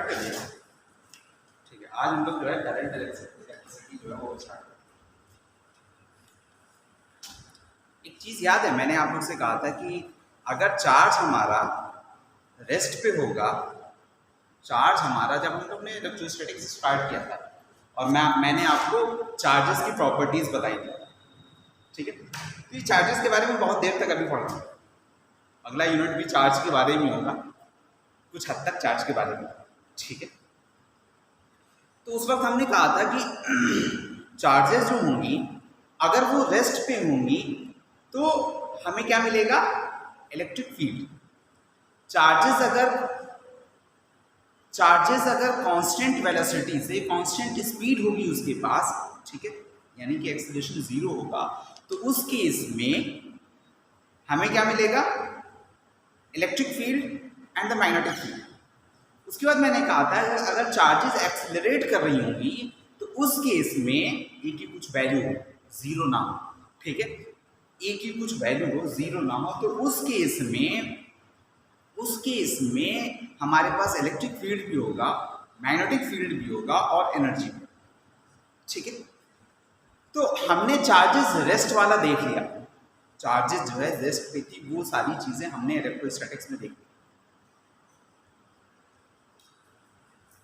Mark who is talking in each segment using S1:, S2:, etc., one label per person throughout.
S1: कर देंगे। ठीक है, आज हम लोग जो है करंट इलेक्ट्रिसिटी जो है वो स्टार्ट करें। एक चीज याद है, मैंने आप लोग से कहा था कि अगर चार्ज हमारा रेस्ट पे होगा, चार्ज हमारा जब हम लोग ने इलेक्ट्रोस्टैटिक्स स्टार्ट किया था और मैंने आपको चार्जेस की प्रॉपर्टीज बताई थी। ठीक है, तो ये चार्जेस के बारे में बहुत देर तक अभी पढ़ना, अगला यूनिट भी चार्ज के बारे में होगा, कुछ हद तक चार्ज के बारे में। ठीक है, तो उस वक्त हमने कहा था कि चार्जेस जो होंगी अगर वो रेस्ट पे होंगी तो हमें क्या मिलेगा, इलेक्ट्रिक फील्ड। चार्जेस अगर कांस्टेंट वेलोसिटी से कांस्टेंट स्पीड होगी उसके पास, ठीक है, यानी कि एक्सेलरेशन 0 होगा, तो उस केस में हमें क्या मिलेगा, electric field and the magnetic field. उसके बाद मैंने कहा था अगर चार्जेस एक्सेलरेट कर रही होंगी तो उस केस में ए की कुछ वैल्यू हो, 0 ना हो, ठीक है, ए की कुछ वैल्यू हो, 0 ना हो, तो उस केस में हमारे पास इलेक्ट्रिक फील्ड भी होगा, मैग्नेटिक फील्ड भी होगा और एनर्जी भी। ठीक है, तो हमने चार्जेस रेस्ट वाला देख लिया, चार्जेस जो है रेस्ट पे थी, वो सारी चीजें हमने इलेक्ट्रोस्टैटिक्स में देखी।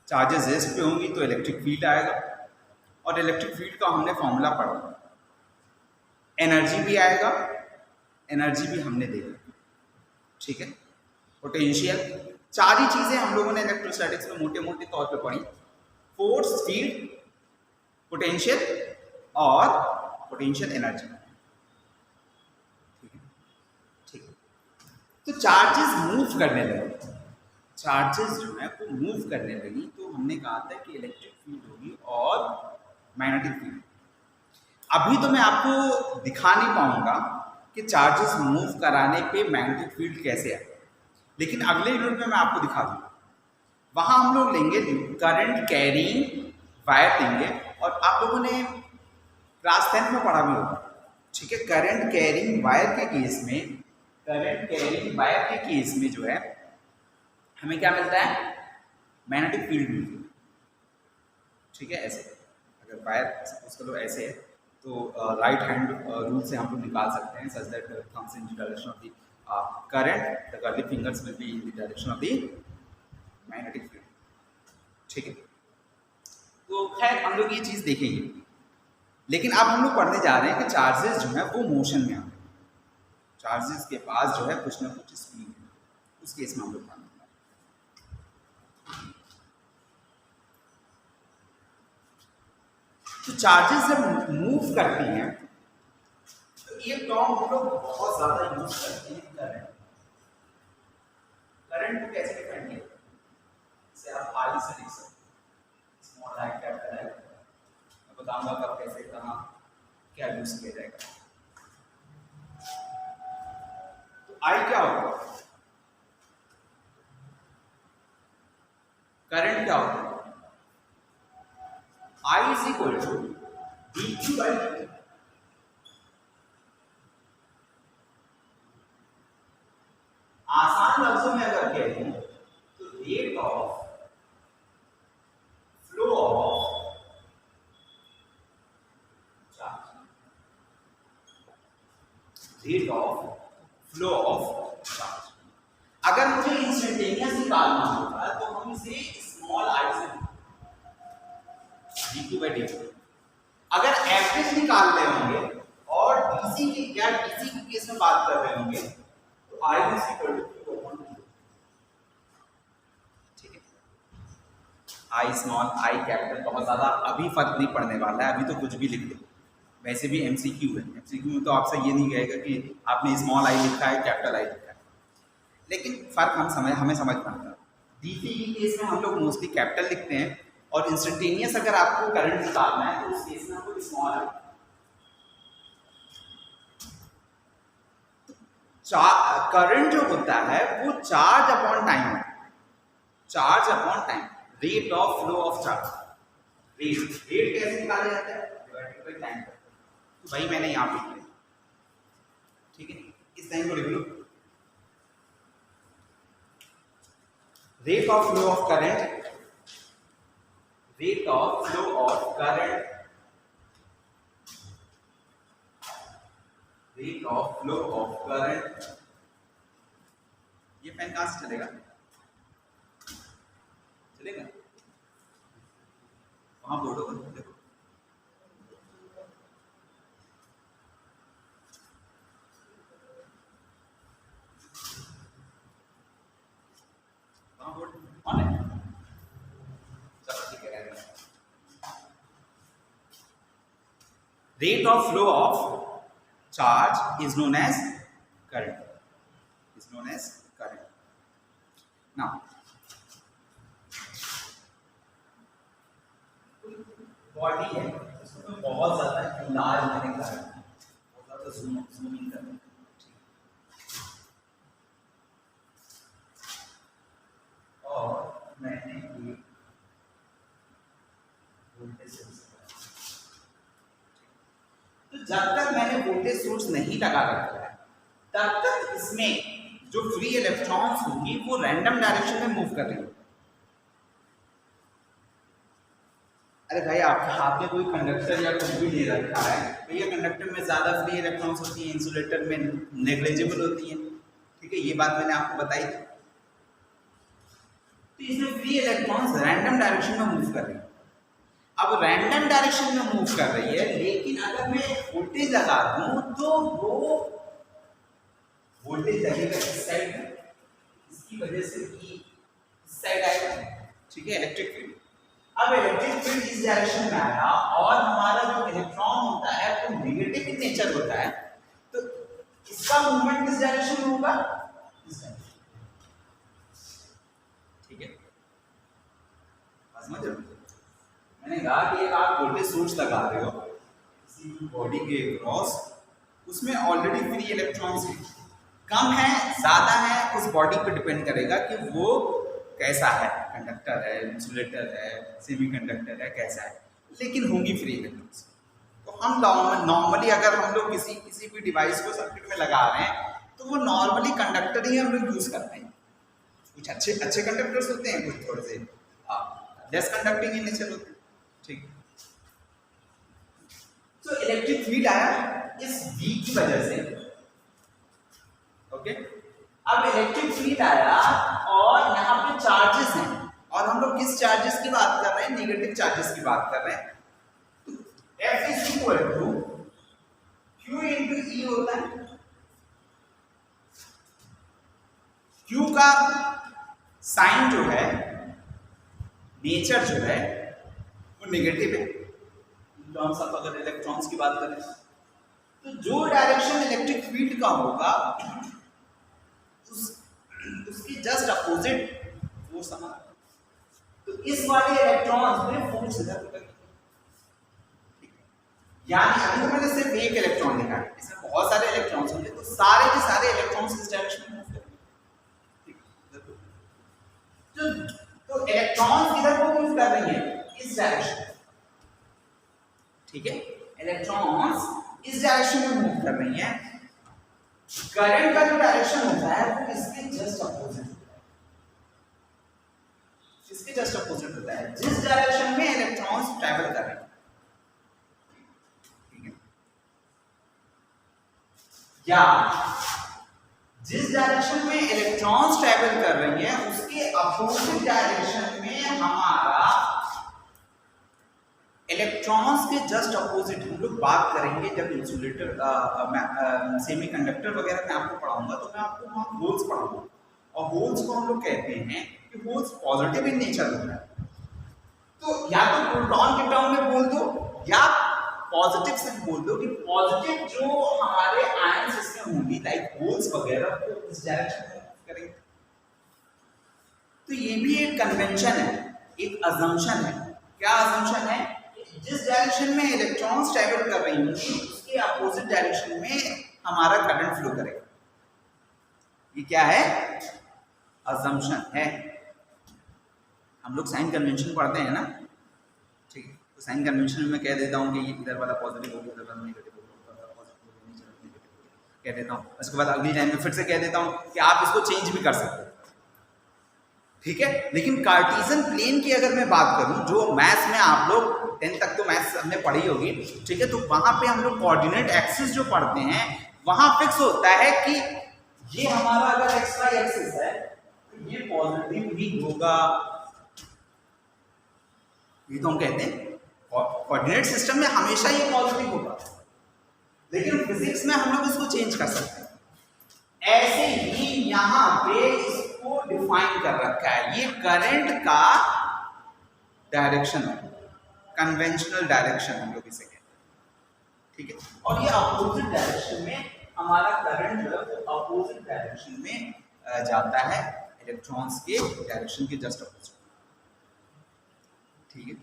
S1: चार्जेस रेस्ट पे होंगी तो इलेक्ट्रिक फील्ड आएगा, और इलेक्ट्रिक फील्ड का हमने फॉर्मूला पढ़ा, एनर्जी भी आएगा, एनर्जी भी हमने देखा। ठीक है, पोटेंशियल, चार ही चीजें हम लोगों ने इलेक्ट्रोस्टैटिक्स में मोटे मोटे तौर पे पढ़ी, फोर्स, स्पीड, पोटेंशियल और पोटेंशियल एनर्जी। ठीक है, तो चार्जेस मूव करने लगे, चार्जेस जो है वो मूव करने लगी, तो हमने कहा था कि इलेक्ट्रिक फील्ड होगी और मैग्नेटिक फील्ड। अभी तो मैं आपको दिखा नहीं पाऊंगा कि चार्जेस मूव कराने पे मैग्नेटिक फील्ड कैसे है, लेकिन अगले यूनिट में मैं आपको दिखा दूंगा। वहां हम लोग लेंगे करंट कैरिंग वायर लेंगे, और आप लोगों ने क्लास 10 में पढ़ा भी होगा। ठीक है, करंट कैरिंग वायर के केस में, करंट कैरिंग वायर के केस में जो है हमें क्या मिलता है, मैग्नेटिक फील्ड मिलती है। ठीक है, ऐसे अगर वायर सपोज करो ऐसे है तो राइट हैंड रूल से हम लोग निकाल सकते हैं, such that thumbs in the direction of the current, the curly fingers will be in the direction of the magnetic field. ठीक है, तो खैर हम लोग ये चीज़ देखेंगे, लेकिन अब हम लोग पढ़ने जा रहे हैं कि चार्जेस जो है वो मोशन में आते हैं, चार्जेस के पास जो है कुछ ना कुछ स्पीड है, उस केस में हम लोग पढ़ने। तो चार्जेस जब मूव करती हैं तो ये टर्म हम लोग बहुत ज्यादा यूज करते हैं, करंट। करंट को कैसे डिफाइन किया, इसे आप आई से लिख सकते हैं, स्मॉल आई कैपिटल आई। मैं बताऊंगा कब कैसे कहाँ क्या यूज किया जाएगा। तो आई क्या होगा, करंट क्या होगा, I is equal to dq by dt। आसान लफ्जों में अगर कहें तो rate of flow of charge, rate of flow of charge. अगर मुझे इंस्टेंटेनियस निकालना होगा तो हम इसे स्मॉल आई से dq by dt। अगर एवरेज निकाल रहे होंगे और डीसी की या डीसी के केस में बात कर रहे होंगे तो I is equal to Q upon Q। ठीक है, I स्मॉल I कैपिटल बहुत ज्यादा अभी फर्क नहीं पड़ने वाला है, अभी तो कुछ भी लिख दो, वैसे भी एमसीक्यू है, एमसीक्यू में तो आपसे ये नहीं कहेगा कि आपने स्मॉल आई लिखा है कैपिटल आई लिखा है, लेकिन फर्क हमें समझ में आता है। डीसी के केस में हम लोग मोस्टली कैपिटल लिखते हैं, और इंस्टेंटेनियस अगर आपको करंट निकालना है तो उस केस में आपको स्मॉल है। करंट जो होता है वो चार्ज अपॉन टाइम है, charge upon time, rate of flow of charge. Rate कैसे निकाला जाता है, डिवाइडेड बाय टाइम। तो भाई मैंने यहां पे लिखा, ठीक है, इस टाइम को लिख लो, rate of flow of current rate of flow of current, rate of flow of current, ये पेन कहां से चलेगा, चलेगा वहां बोर्ड होगा, देखो वहां बोर्ड ऑन है, चलो ठीक है। Rate of flow of charge is known as current, is known as current. Now body है उसमें बहुत ज्यादा इलाज मैंने करा, बहुत ज्यादा जूमिंग करना, और मैंने ये वोल्टेज सोर्स, तो जब तक मैंने वोल्टेज सोर्स नहीं लगा रखा है तब तक इसमें जो फ्री इलेक्ट्रॉन्स होंगी वो रैंडम डायरेक्शन में मूव कर रही है। अरे भाई आपके हाथ में कोई कंडक्टर या कुछ भी ले रखा है, भैया कंडक्टर में ज्यादा फ्री इलेक्ट्रॉन्स होती हैं, इंसुलेटर में नेग्लिजिबल होती हैं, ठीक है, ये बात मैंने आपको बताई थी। तो इसमें फ्री इलेक्ट्रॉन्स रैंडम डायरेक्शन में मूव कर रही है। अब रैंडम डायरेक्शन में मूव कर रही है, लेकिन अगर मैं वोल्टेज लगा दूं तो वो वोल्टेज लगेगा इस साइड में, इसकी वजह से इस साइड आएगा, ठीक है, इलेक्ट्रिक फील्ड। अब इलेक्ट्रिक फील्ड इस डायरेक्शन में आया और हमारा जो इलेक्ट्रॉन होता है वो नेगेटिव इन नेचर होता है, तो इसका मूवमेंट किस डायरेक्शन में होगा, इस डायरेक्शन, ठीक है, समझ रहे हो? मैंने कहा कि आप वोल्टेज सोर्स लगा रहे हो किसी बॉडी के क्रॉस, उसमें ऑलरेडी फ्री इलेक्ट्रॉन्स हैं, कम है ज्यादा है उस बॉडी पे डिपेंड करेगा कि वो कैसा है, कंडक्टर है, इंसुलेटर है, सेमीकंडक्टर है, कैसा है, लेकिन होंगी फ्री इलेक्ट्रॉन्स। तो हम नॉर्मली अगर हम लोग किसी भी डिवाइस को सर्किट में लगा रहे हैं तो वो नॉर्मली कंडक्टर ही हम लोग यूज करते हैं, कुछ अच्छे कंडक्टर्स होते हैं, कुछ थोड़े से लेस कंडक्टिंग इन नेचर होते हैं, ठीक। तो इलेक्ट्रिक फील्ड आया इस V की वजह से, ओके। अब इलेक्ट्रिक फील्ड आया और यहाँ पे चार्जेस हैं, और हम लोग किस चार्जेस की बात कर रहे हैं, नेगेटिव चार्जेस की बात कर रहे हैं। तो F is equal to Q into E होता है, Q का साइन जो है, नेचर जो है वो नेगेटिव है, टर्म्स ऑफ अगर इलेक्ट्रॉन्स की बात करें, तो जो डायरेक्शन इलेक्ट्रिक फील्ड का होगा उसकी जस्ट अपोजिट फोर्स हमारा, तो इस वाले इलेक्ट्रॉन्स में फोर्स इधर लगेगी, यानी अभी तो मैंने सिर्फ एक इलेक्ट्रॉन लिखा है, इसमें बहुत सारे इलेक्ट्रॉन्स होंगे, तो सारे के सारे इलेक्ट्रॉन्स इस डायरेक्शन में मूव करेंगे, तो इलेक्ट्रॉन्स किधर को मूव कर रही है, इस डायरेक्शन, ठीक है, इलेक्ट्रॉन्स इस डायरेक्शन में मूव कर रही है। करंट का जो डायरेक्शन होता है वो इसके जस्ट अपोजिट होता है, इसके जस्ट अपोजिट होता है, जिस डायरेक्शन में इलेक्ट्रॉन्स ट्रैवल कर रहे हैं, ठीक है, या जिस डायरेक्शन में इलेक्ट्रॉन्स ट्रैवल कर रही हैं उसके अपोजिट डायरेक्शन में हमारा इलेक्ट्रॉन्स के जस्ट अपोजिट हम लोग बात करेंगे जब इंसुलेटर सेमीकंडक्टर वगैरह मैं आपको पढ़ाऊंगा, तो मैं आपको वहाँ होल्स पढ़ाऊंगा, और होल्स को हम लोग कहते हैं कि होल्स पॉजिटिव इन नेचर होता है, तो या तो प्रोटॉन के टर्म में बोल दो या पॉजिटिव से बोल दो कि पॉजिटिव जो हमारे आयंस इसमें होंगी लाइक होल्स वगैरह को इस डायरेक्शन में करेंगे। तो ये भी एक कन्वेंशन है, एक अजम्पशन है। क्या अजम्पशन है? जिस डायरेक्शन में इलेक्ट्रॉन्स ट्रैवल कर रही होंगी उसके अपोजिट डायरेक्शन में हमारा करंट फ्लो करेगा। ये क्या है? अजम्पशन है। हम लोग साइन कन्वेंशन पढ़ते हैं ना, ठीक है, तो साइन कन्वेंशन में मैं कह देता हूँ कि ये इधर वाला पॉजिटिव होगा, इधर वाला नेगेटिव होगा, कह देता हूँ। उसके बाद अगली लाइन में फिर से कह देता हूँ कि आप इसको चेंज भी कर सकते हो, ठीक है। लेकिन कार्टेशियन प्लेन की अगर मैं बात करूं, जो मैथ्स में आप लोग 10 तक तो मैथ्स हमने पढ़ी होगी, ठीक है, तो वहां पे हम लोग कोऑर्डिनेट एक्सिस जो पढ़ते हैं वहां फिक्स होता है कि ये हमारा अगर एक्स वाई एक्सिस है तो ये पॉजिटिव ही होगा। ये तो हम कहते हैं कोऑर्डिनेट सिस्टम में हमेशा ये पॉजिटिव होगा, लेकिन फिजिक्स में हम लोग इसको चेंज कर सकते हैं। ऐसे ही यहां पे इसको डिफाइन कर रखा है, ये करंट का डायरेक्शन है, कन्वेंशनल डायरेक्शन हम लोग इसे कहते हैं, ठीक है। और ये अपोजिट डायरेक्शन में हमारा करंट जो है वो अपोजिट डायरेक्शन में जाता है, इलेक्ट्रॉन्स के डायरेक्शन के जस्ट अपोजिट, ठीक है।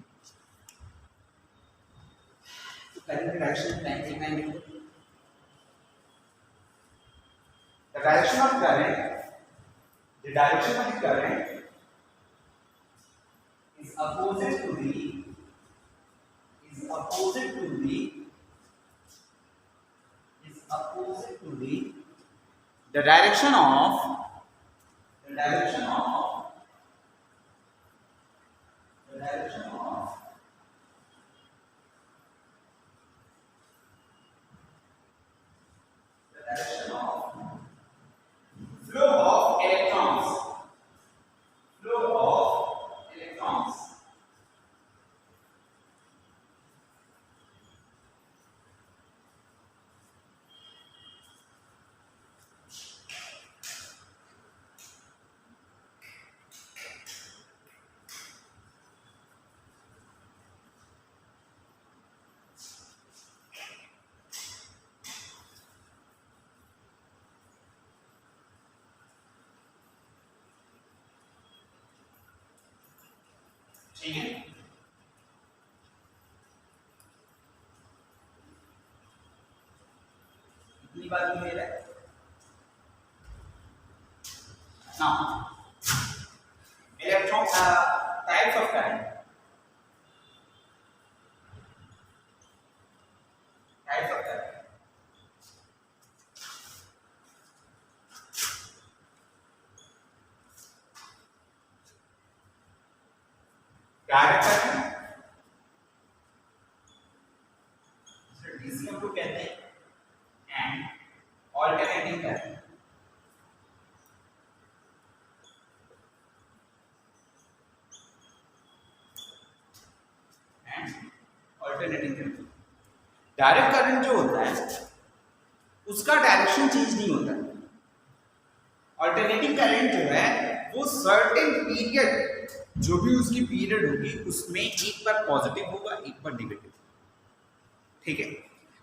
S1: तो current direction 1992, the direction of current, the direction of the current is opposite to the the direction of flow of electrons. ठीक है। इतनी बात भी मेरा now electron types of current, direct current DC हम लोग कहते हैं, and alternating current, direct current जो होता है उसका डायरेक्शन चेंज नहीं होता। ऑल्टरनेटिंग करंट जो है वो सर्टेन पीरियड, जो भी उसकी पीरियड होगी उसमें एक बार पॉजिटिव होगा एक बार नेगेटिव, ठीक है।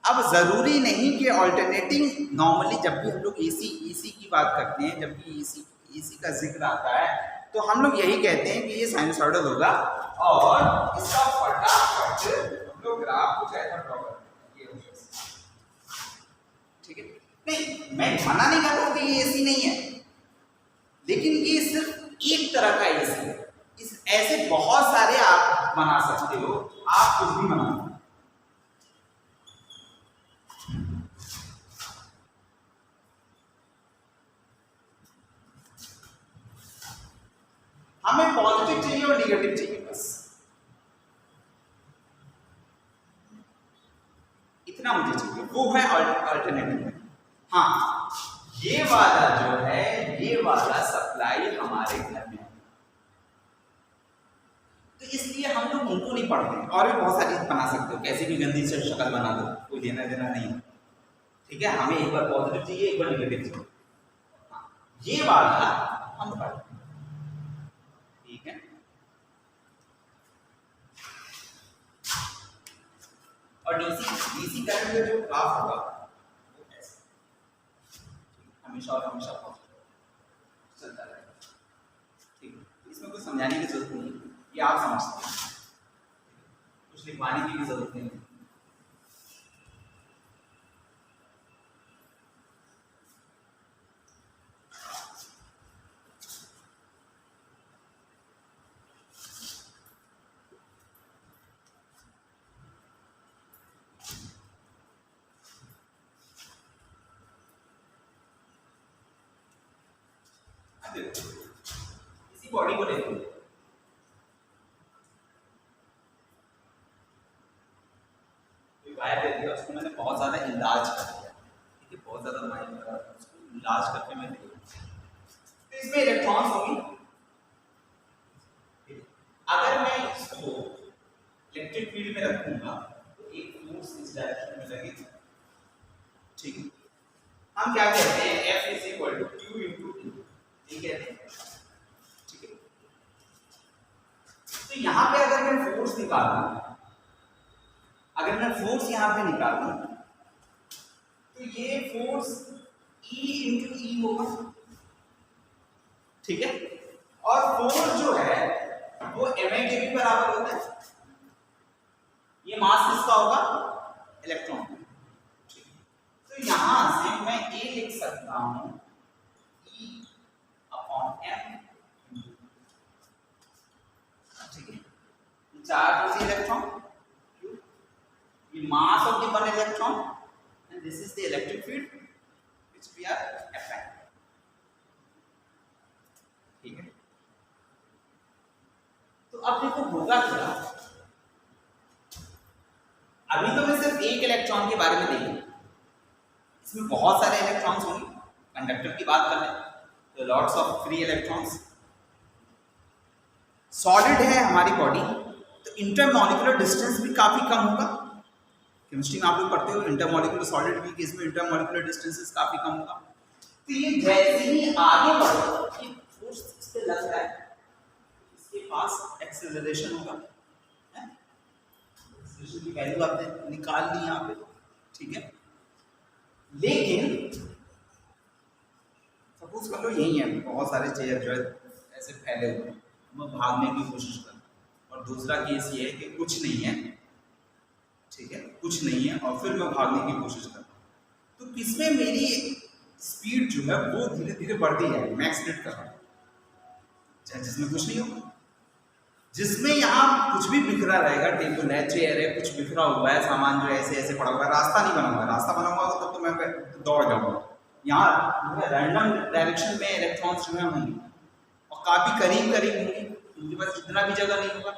S1: अब जरूरी नहीं कि ऑल्टरनेटिंग, नॉर्मली जब भी हम लोग एसी की बात करते हैं, जब भी एसी का जिक्र आता है तो हम लोग यही कहते हैं कि ये साइनसॉइडल होगा और इसका फटाफट हम लोग ग्राफ कुछ ऐसा ड्रॉ करते हैं, ठीक है। नहीं, मैं मना नहीं कर रहा हूं कि ये एसी नहीं है, लेकिन ये सिर्फ एक तरह का एसी है। इस ऐसे बहुत सारे आप बना सकते हो, आप कुछ भी बना सकते हो। हमें पॉजिटिव चाहिए और निगेटिव चाहिए, बस इतना मुझे चाहिए, वो है अल्टरनेटिव। हाँ, ये वाला जो है, ये वाला सप्लाई हमारे घर में, तो इसलिए हम लोग उनको नहीं पढ़ते हैं। और भी बहुत सारी बना सकते हो, कैसी भी गंदी से शक्ल बना दो, कोई देना देना नहीं है, ठीक है। हमें एक बार पॉजिटिव चाहिए एक बार निगेटिव चाहिए, ये वाला हम पढ़ते हैं, ठीक है। और डीसी करंट का जो ग्राफ होगा वो ऐसे हमेशा और हमेशा पॉजिटिव चलता रहेगा, ठीक है। इसमें कुछ समझाने की जरूरत नहीं है, ये आप समझ सकते हैं, कुछ लिखवाने की भी जरूरत नहीं है। इसी को बॉडी को लेते हैं, वायर दे दिया, उसको मैंने बहुत ज्यादा इलाज कर दिया, ठीक है, बहुत ज्यादा उसको इलाज करके मैं दे दिया। तो इसमें इलेक्ट्रॉन्स होंगे। अगर मैं इसको इलेक्ट्रिक फील्ड में रखूंगा तो एक फोर्स इस डायरेक्शन में लगेगी, ठीक है। हम क्या कहते हैं, F is equal to Q into T, ये कहते हैं, ठीक है। तो यहाँ पे अगर मैं फोर्स निकालूं, अगर मैं फोर्स यहाँ पे निकालूं तो ये फोर्स E इंटू E होगा, ठीक है। और फोर्स जो है वो ma के भी बराबर होता है। ये मास किसका होगा, इलेक्ट्रॉन, ठीक है। तो यहां से मैं A लिख सकता हूं E अपॉन m, ठीक है। Charge of the electron Q, ये mass of the one electron, and this is the electric field which we are applying, ठीक है। तो अब देखो होगा क्या, अभी तो मैं सिर्फ एक इलेक्ट्रॉन के बारे में देखूं, इसमें बहुत सारे इलेक्ट्रॉन्स होंगे। कंडक्टर की बात कर लें तो lots of free electrons. Solid है हमारी बॉडी तो इंटरमॉलिक्यूलर डिस्टेंस भी काफी कम होगा। केमिस्ट्री में आप लोग पढ़ते हो इंटरमॉलिक्यूलर सॉलिड के केस में इंटरमॉलिक्यूलर डिस्टेंसेस काफी कम होगा। तो ये जैसे ही आगे बढ़े ये फोर्स इस पे लग रहा है, इसके पास एक्सेलरेशन होगा, एक्सेलरेशन की वैल्यू आपने निकाल ली यहाँ पे, ठीक है। लेकिन सपोज कर लो यही है, बहुत सारे चेयर जो है ऐसे फैले हुए हैं, मैं भागने की कोशिश कर, और दूसरा केस ये है कि कुछ नहीं है, ठीक है, कुछ नहीं है और फिर मैं भागने की कोशिश कर, तो किसमें मेरी स्पीड जो है वो धीरे धीरे बढ़ती जाएगी, मैं एक्सीलरेट कर रहा हूँ, जिसमें कुछ नहीं होगा, जिसमें यहाँ कुछ भी बिखरा रहेगा, टेबल है, चेयर है, कुछ बिखरा हुआ है, सामान जो है ऐसे ऐसे पड़ा हुआ है, रास्ता नहीं बना हुआ है, रास्ता बना हुआ तो तब तो मैं दौड़ जाऊंगा। यहाँ रैंडम डायरेक्शन में इलेक्ट्रॉन्स जो है होंगे और काफी करीब करीब होंगे, उनके पास इतना भी जगह नहीं होगा।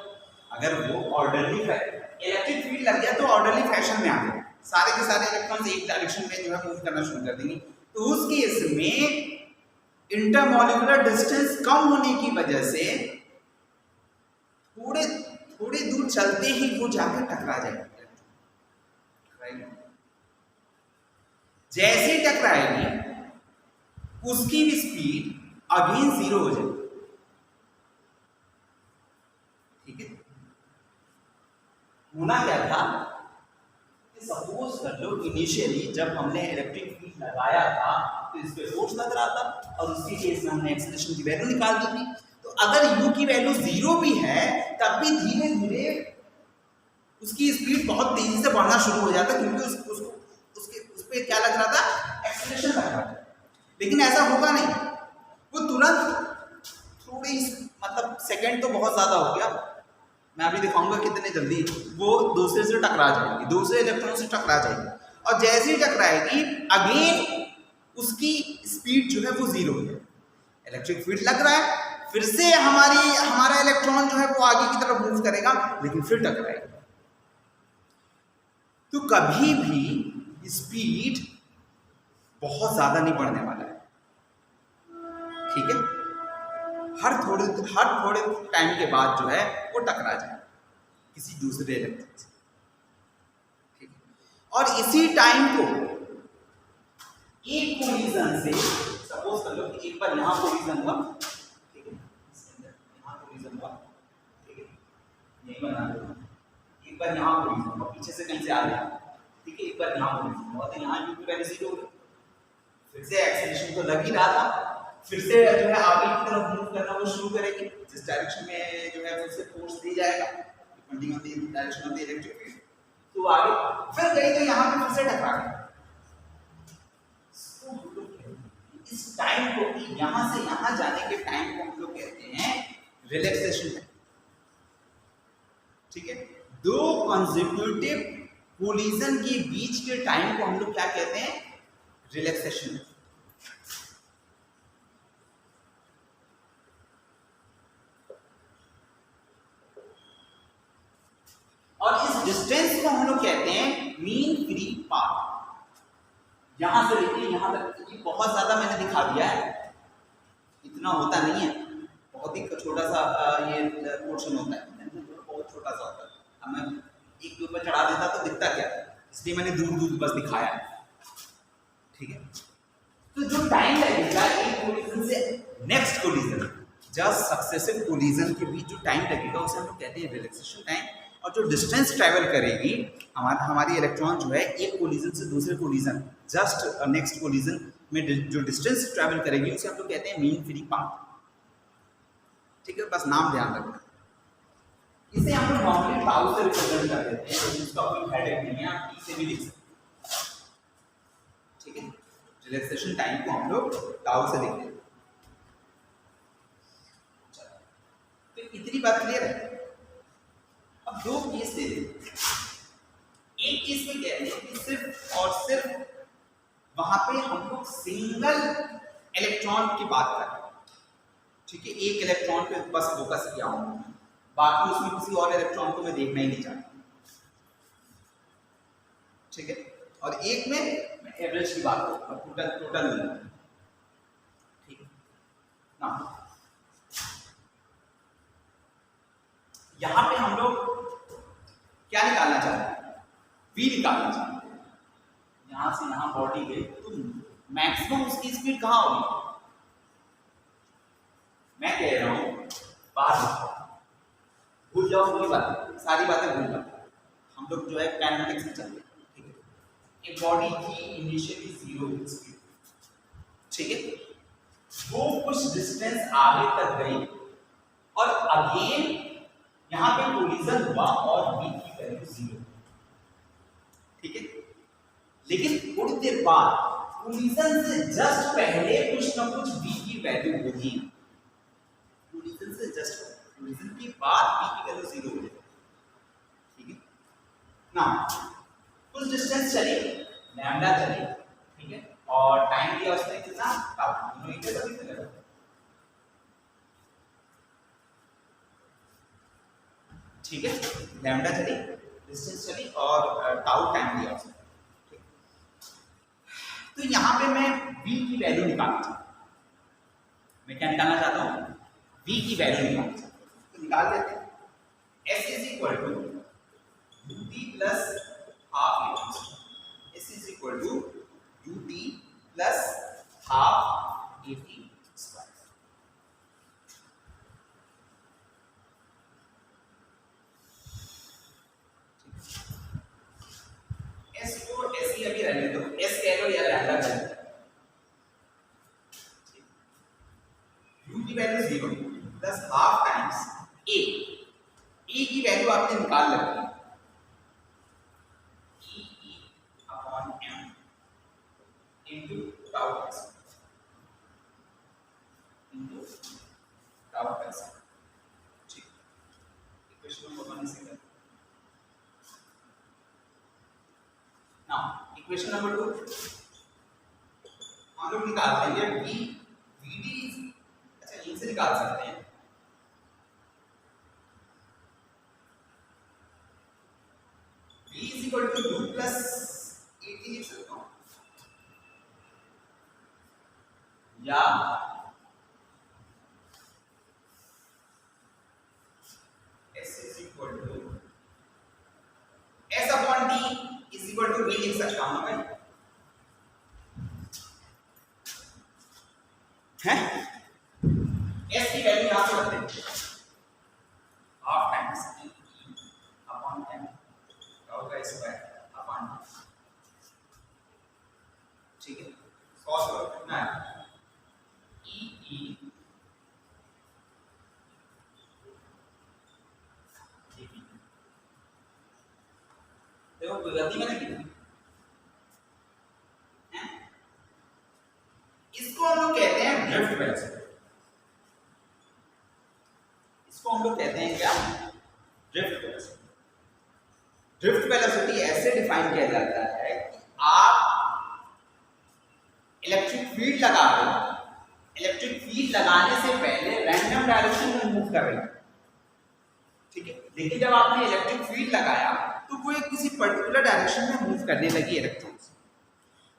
S1: अगर वो ऑर्डरली इलेक्ट्रिक फील्ड लग गया तो ऑर्डरली फैशन में आ गए, सारे के सारे इलेक्ट्रॉन्स एक डायरेक्शन में जो है मूव करना शुरू कर देंगे। तो उस केस में इंटरमॉलिक्यूलर डिस्टेंस कम होने की वजह से थोड़े थोड़े दूर चलते ही वो जाकर टकरा जाएगी, जैसे टकराएगी उसकी भी स्पीड अगेन 0 हो जाएगी, ठीक है। होना क्या था कि सपोज कर लो इनिशियली जब हमने इलेक्ट्रिक फील्ड लगाया था तो इस पे फोर्स लग रहा था और उसके केस में हमने एक्सेलरेशन की वैल्यू निकाल दी थी। तो अगर u की वैल्यू 0 भी है तब भी धीरे धीरे उसकी स्पीड बहुत तेजी से बढ़ना शुरू हो जाता है, क्योंकि उस पे क्या लग रहा था, एक्सेलरेशन लग रहा था। लेकिन ऐसा होगा नहीं, वो तुरंत थोड़ी मतलब सेकंड तो बहुत ज्यादा हो गया, मैं अभी दिखाऊंगा कितने जल्दी वो दूसरे से टकरा जाएगी, दूसरे इलेक्ट्रॉन से टकरा जाएगी, और जैसे ही टकराएगी अगेन उसकी स्पीड जो है वो 0 है, इलेक्ट्रिक फील्ड लग रहा है, फिर से हमारा इलेक्ट्रॉन जो है वो आगे की तरफ मूव करेगा, लेकिन फिर टकराएगा। तो कभी भी स्पीड बहुत ज्यादा नहीं बढ़ने वाला है, ठीक है। हर थोड़े टाइम के बाद जो है वो टकरा जाए किसी दूसरे इलेक्ट्रॉन से, ठीक है। और इसी टाइम को एक कोलिजन से, सपोज कर लो कि एक बार यहां कोलिजन हुआ, ठीक है, यहां कोलिजन हुआ, ठीक है, यही बना लो, एक बार यहां कोलिजन हुआ, पीछे से कहीं से आ गया, ठीक है, एक बार यहां कोलिजन हुआ तो यहां की वैल्यू 0 हो गई, फिर से एक्सेलरेशन तो लग ही रहा था, फिर से जो है आगे की तरफ मूव करना वो शुरू करेगी, जिस डायरेक्शन में जो है उससे फोर्स दी जाएगा depending on the direction of the electric field, तो आगे फिर गई तो यहाँ पे फिर से टकरा गई। इस टाइम को, यहाँ से यहाँ जाने के टाइम को हम लोग कहते हैं रिलैक्सेशन टाइम, ठीक है। दो कंसेक्यूटिव कोलिजन के बीच के टाइम को हम लोग क्या कहते हैं, रिलैक्सेशन। और इस डिस्टेंस को हम लोग कहते हैं मीन फ्री पाथ। यहां से लेके यहां तक, ये बहुत ज्यादा मैंने दिखा दिया है, इतना होता नहीं है, बहुत ही छोटा सा ये पोर्शन होता है, बहुत छोटा सा होता है। अब मैं एक के ऊपर चढ़ा देता तो दिखता क्या, इसलिए मैंने दूर दूर बस दिखाया है, ठीक है। तो जो टाइम लगेगा एक कोलिजन से next collision, just successive collision के बीच जो टाइम लगेगा उसे हम लोग कहते हैं रिलैक्सेशन टाइम। और जो डिस्टेंस ट्रैवल करेगी हमारी इलेक्ट्रॉन जो है एक कोलिजन से दूसरे कोलिजन, जस्ट नेक्स्ट कोलिजन में जो डिस्टेंस ट्रैवल करेगी उसे हम लोग कहते हैं मीन फ्री पाथ, ठीक है। बस नाम ध्यान रखना। इसे हम लोग नॉर्मली टाउ से रिप्रेजेंट कर देते हैं, जिसका कोई हेडेक नहीं है, आप टी से भी लिख सकते हैं, ठीक है। रिलैक्सेशन टाइम को हम लोग टाउ से लिखते हैं। तो इतनी बात क्लियर है। अब दो केस ले लेते, एक केस में कहते हैं कि सिर्फ और सिर्फ वहां पे हम लोग सिंगल इलेक्ट्रॉन की बात कर रहे हैं, ठीक है। एक इलेक्ट्रॉन पे बस फोकस किया हूं, बाकी उसमें किसी और इलेक्ट्रॉन को मैं देखना ही नहीं चाहता, ठीक है। और एक में मैं एवरेज की बात करूंगा, टोटल ठीक है ना। यहां पे हम लोग क्या निकालना चाहते हैं, v निकालना चाहते हैं। यहां से यहां बॉडी गई तो मैक्सिमम उसकी स्पीड कहां होगी, मैं कह रहा हूं बात भूल जाओ, कोई बात सारी बातें भूल जाओ, हम लोग जो है काइनेटिक्स में चलते हैं, ठीक है। एक बॉडी की इनिशियली 0 स्पीड, ठीक है, वो कुछ डिस्टेंस आगे तक गई और अगेन यहां पे कोलिजन हुआ और v की वैल्यू 0, ठीक है। लेकिन थोड़ी देर बाद कोलिजन से जस्ट पहले कुछ ना कुछ v की वैल्यू होगी, कोलिजन से जस्ट कोलिजन के बाद v की वैल्यू 0 हो जाएगी, ठीक है ना। कुछ डिस्टेंस चली, लैम्डा चली, ठीक है, और टाइम दिया उसने कितना, टाउ, दोनों एक जैसा दिखने लगा, ठीक है। लैम्डा चली, डिस्टेंस चली और टाउ टाइम दिया उसने, ठीक। तो यहां पे मैं v की वैल्यू निकालना चाहता हूं, मैं क्या निकालना चाहता हूं, v की वैल्यू निकालना चाहता हूं, तो निकाल लेते हैं। s is equal to ut plus half s is equal to ut plus half at square. s को ऐसे अभी रहने दो, s कह लो या लैम्डा कह लो, u की value 0 plus half times a की वैल्यू आपने निकाल रखी है, e upon m into tau x, ठीक। इक्वेशन नंबर 1 से नाउ इक्वेशन नंबर 2 हम लोग निकालते हैं vd, अच्छा इनसे निकाल सकते हैं, v is equal to u plus at लिख सकता हूं, या s is equal to s upon d is equal to v लिख सकता हूं मैं, है s की वैल्यू यहां से रख देते हैं, half times e upon m tau का स्क्वायर अपॉन, ठीक है। कॉस करो कितना है, e देखो कोई गलती मैंने की है, इसको हम लोग कहते हैं ड्रिफ्ट वेलोसिटी, इसको हम लोग कहते हैं क्या, ड्रिफ्ट वेलोसिटी। ड्रिफ्ट वेलोसिटी ऐसे डिफाइन किया जाता है कि आप इलेक्ट्रिक फील्ड लगा रहे हो, इलेक्ट्रिक फील्ड लगाने से पहले रैंडम डायरेक्शन में मूव कर रहे हैं, ठीक है। लेकिन जब आपने इलेक्ट्रिक फील्ड लगाया तो वो एक किसी पर्टिकुलर डायरेक्शन में मूव करने लगी इलेक्ट्रॉन्स,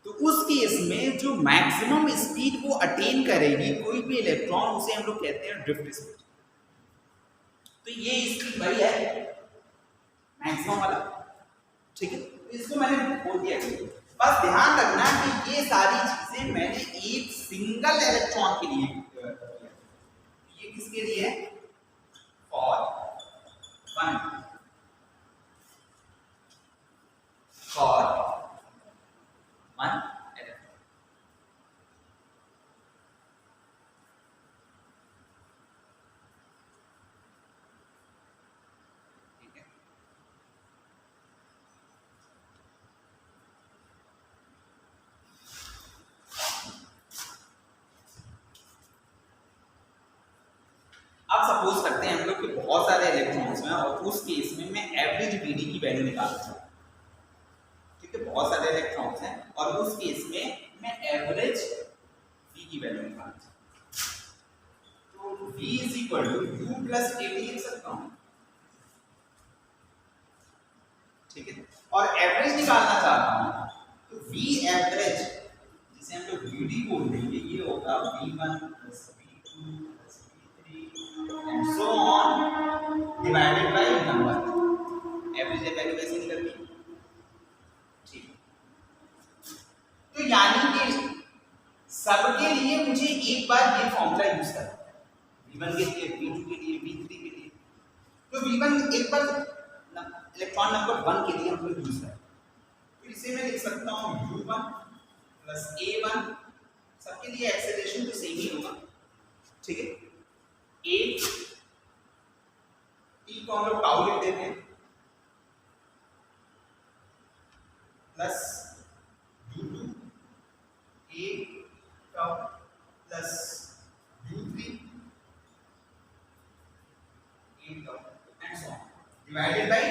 S1: तो उस केस में जो मैक्सिमम स्पीड वो अटेन करेगी कोई भी इलेक्ट्रॉन, उसे हम लोग कहते हैं ड्रिफ्ट स्पीड। तो ये स्पीड वही है मैक्सिमम वाला, ठीक है। तो इसको मैंने बोल दिया। बस ध्यान रखना कि ये सारी चीजें मैंने एक सिंगल इलेक्ट्रॉन के लिए किया। ये किसके लिए है? For one electron. ठीक है, अब सपोज करते हैं हम लोग कि बहुत सारे इलेक्ट्रॉन्स हैं और उस केस में मैं एवरेज वीडी की वैल्यू निकालना चाहता हूँ, ठीक है। बहुत सारे इलेक्ट्रॉन्स हैं और उस केस में मैं एवरेज वी की वैल्यू निकालना चाहता हूँ। तो V is equal to U plus AT लिख सकता हूँ, ठीक है। और एवरेज निकालना चाहता हूँ तो V एवरेज, जिसे हम लोग VD बोल देंगे, ये होगा V1 plus V2 plus V3 and so on divided by number. Average value कैसे निकलती, ठीक। तो यानी कि सबके लिए मुझे एक बार ये फॉर्मूला यूज करना है, V1 के लिए, V2 के लिए, V3 के लिए। तो V1 एक बार इलेक्ट्रॉन नंबर 1 के लिए हम लोग यूज करें, तो इसे मैं लिख सकता हूँ U1 प्लस A1। सबके लिए एक्सेलरेशन तो सेम ही होगा, ठीक है। A T को हम लोग टाउ लिख देते हैं plus U2 A tau plus U3 A tau and so on divided by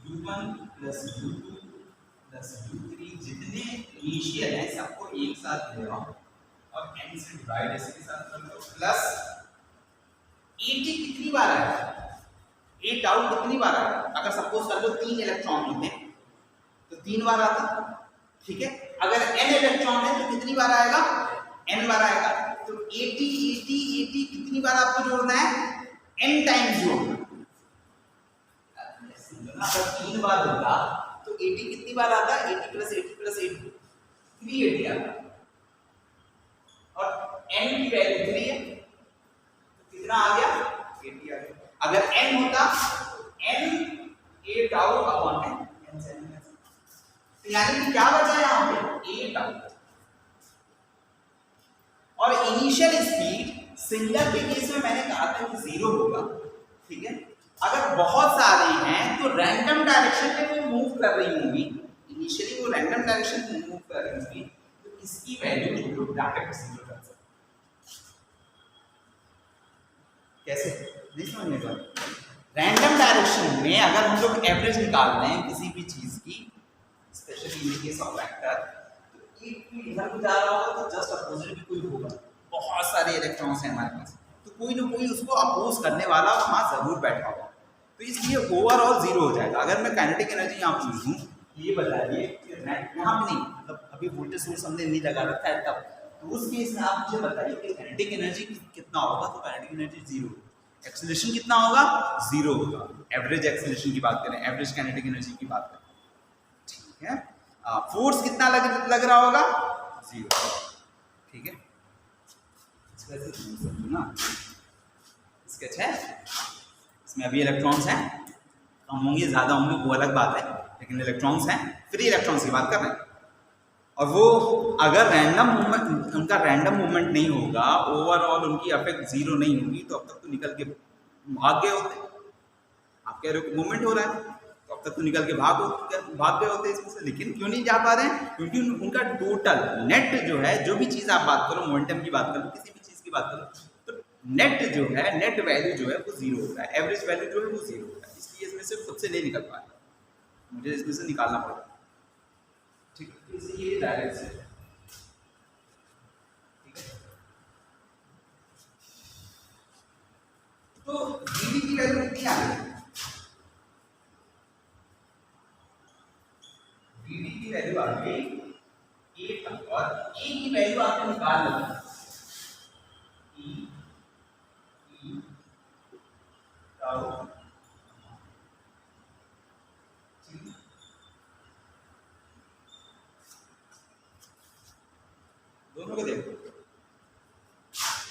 S1: U1 plus U2 plus U3 जितने इनिशियल हैं सबको एक साथ ले आओ और n से डिवाइड इसके साथ कर लो, प्लस AT कितनी बार आएगा, A टाउ कितनी बार आएगा। अगर सपोज कर लो 3 इलेक्ट्रॉन होते हैं तो 3 बार आता, ठीक है। अगर n इलेक्ट्रॉन है तो कितनी बार आएगा, n बार आएगा। तो AT कितनी बार आपको जोड़ना है, n टाइम्स जोड़ना। अगर 3 बार होगा तो 80 कितनी बार आता है, 80 प्लस 80 प्लस 80 380 आता है और n की वैल्यू 3 है तो कितना आ गया, 80 आ गया। अगर n होता n a tau upon n से n, तो यानी कि क्या बचा यहाँ पे, a टाउ। और इनिशियल स्पीड सिंगल के केस में मैंने कहा था कि 0 होगा, ठीक है। अगर बहुत सारे हैं तो रैंडम डायरेक्शन में वो मूव कर रही होंगी, इनिशियली वो रैंडम डायरेक्शन में मूव कर रही होंगी, तो इसकी वैल्यू हम लोग ब्रैकेट से ज़ीरो कर सकते हैं। कैसे, नहीं समझने का। रैंडम डायरेक्शन में अगर हम लोग एवरेज निकाल रहे हैं किसी भी चीज की, specially in case of vector, तो एक भी इधर को जा रहा होगा तो जस्ट अपोजिट भी कोई होगा। बहुत सारे इलेक्ट्रॉन्स हैं हमारे पास, तो कोई ना कोई उसको अपोज करने वाला वहाँ जरूर बैठा होगा, तो इसलिए ओवरऑल 0 हो जाएगा। अगर मैं काइनेटिक एनर्जी यहाँ चूज दूँ, ये बताइए यहाँ पे नहीं, मतलब अभी वोल्टेज सोर्स हमने नहीं लगा रखा है तब, तो उस केस में आप मुझे बताइए कि काइनेटिक एनर्जी कितना होगा। तो काइनेटिक एनर्जी 0, एक्सेलरेशन कितना होगा, 0 होगा। एवरेज एक्सेलरेशन की बात करें, एवरेज काइनेटिक एनर्जी की बात करें, ठीक है। फोर्स कितना लग रहा होगा, 0, ठीक है। समझो ना, स्केच है, इसमें अभी इलेक्ट्रॉन्स हैं, कम होंगे ज़्यादा होंगे वो अलग बात है, लेकिन इलेक्ट्रॉन्स हैं, फ्री इलेक्ट्रॉन्स की बात कर रहे हैं। और वो अगर रैंडम मूवमेंट, उनका रैंडम मूवमेंट नहीं होगा, ओवरऑल उनकी अफेक्ट 0 नहीं होगी, तो अब तक तो निकल के भाग गए होते। आप कह रहे हो मूवमेंट हो रहा है, तो अब तक तो निकल के भाग गए होते इसमें से, लेकिन क्यों नहीं जा पा रहे हैं, क्योंकि उनका टोटल नेट जो है, जो भी चीज़ आप बात करो, मोमेंटम की बात करो, किसी भी चीज़ की बात करो, तो नेट जो है, नेट वैल्यू जो है वो 0 होता है, एवरेज वैल्यू जो है वो 0 होता है। इसलिए इसमें से खुद से नहीं निकल पा रहा, मुझे इसमें से निकालना पड़ेगा, ठीक है। इसलिए डायरेक्ट से तो वीडी की वैल्यू कितनी आ गई? वीडी की वैल्यू आ गई 8 और ए की वैल्यू आपने निकाल ली ई ई टाउ। दोनों को देखो,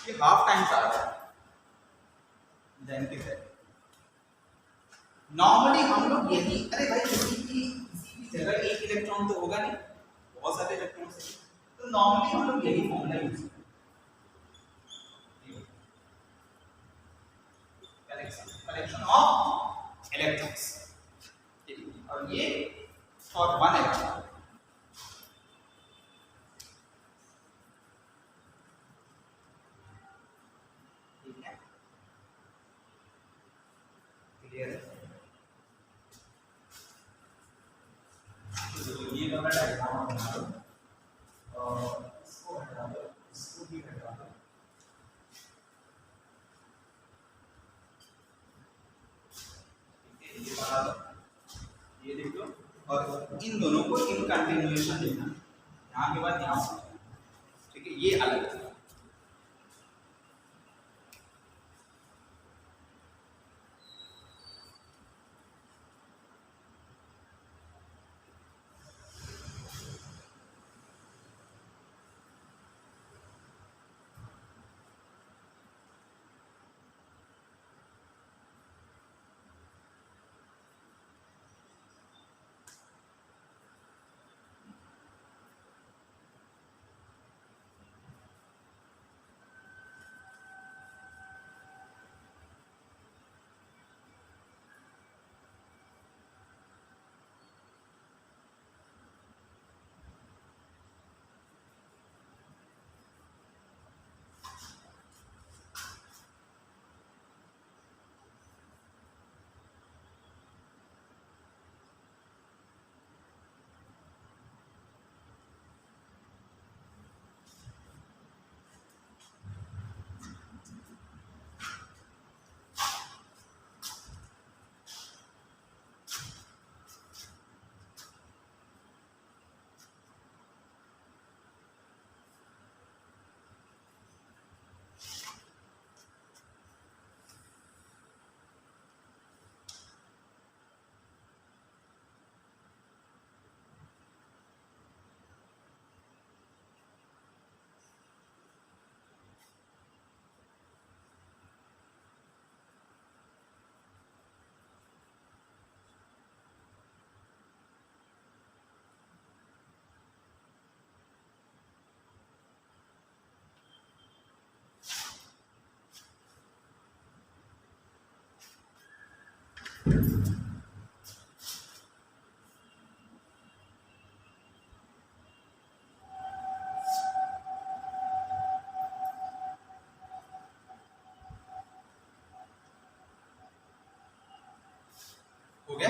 S1: ये हाफ टाइम्स आ रहा है देन की वैल्यू। नॉर्मली हम लोग यही, अरे भाई किसी की जगह एक इलेक्ट्रॉन तो होगा नहीं, बहुत सारे इलेक्ट्रॉन है, तो नॉर्मली हम लोग यही फॉर्मूला यूज करते हैं, कलेक्शन ऑफ इलेक्ट्रॉन्स, और ये फॉर वन इलेक्ट्रॉन। ठीक है, क्लियर है? तो ये वाला डायग्राम बना दो और इसको हटा दो, इसको भी हटा दो। ये बना दो, ये देख लो, और इन दोनों को इन कंटिन्यूएशन देना, यहाँ के बाद यहाँ, ठीक है, ये अलग है। हो गया?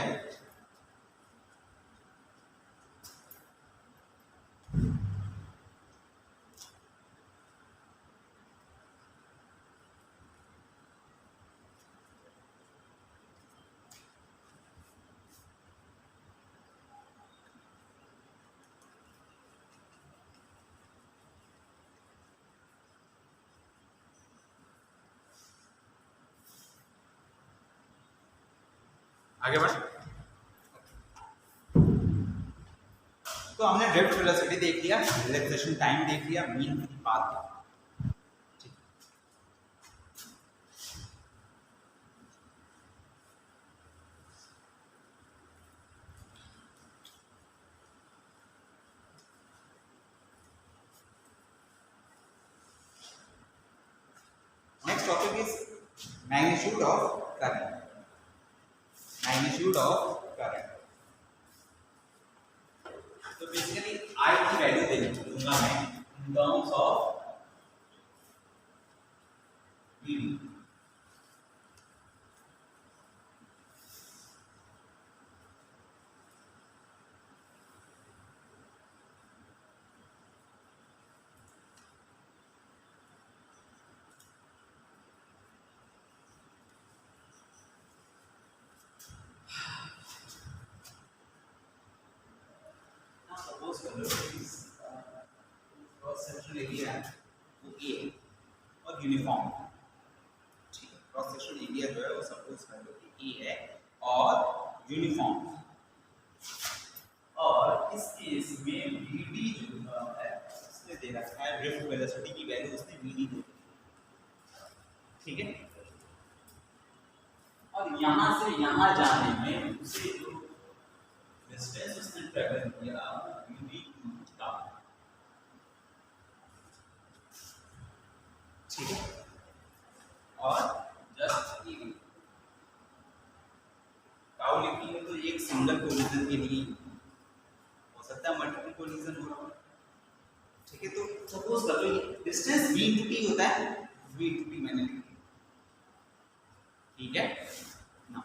S1: आगे बढ़। तो हमने ड्रिफ्ट वेलोसिटी देख लिया, रिलैक्सेशन टाइम देख लिया, mean path. Next topic is magnitude of current. Magnitude of current, तो बेसिकली आई की वैल्यू दूंगा मैं in terms of VD. Sectional area है वो ए है और यूनिफॉर्म है, ठीक है। क्रॉस सेक्शनल एरिया जो है वो सपोज कर लो कि ए है और यूनिफॉर्म, और इस केस में वीडी जो है उसने दे रखा है ड्रिफ्ट वेलोसिटी की वैल्यू उसने वीडी दी, ठीक है। और यहाँ से यहाँ जाने में उसे जो डिस्टेंस उसने ट्रैवल किया वीडी का, ठीक है। और जस्ट टाउ लिखेंगे तो एक सिंगल कोलिजन के लिए हो सकता है मल्टीपल कोलिजन हो रहा हो, ठीक है। तो सपोज कर लो ये डिस्टेंस v टू t होता है, v टू t मैंने लिखा, ठीक है ना।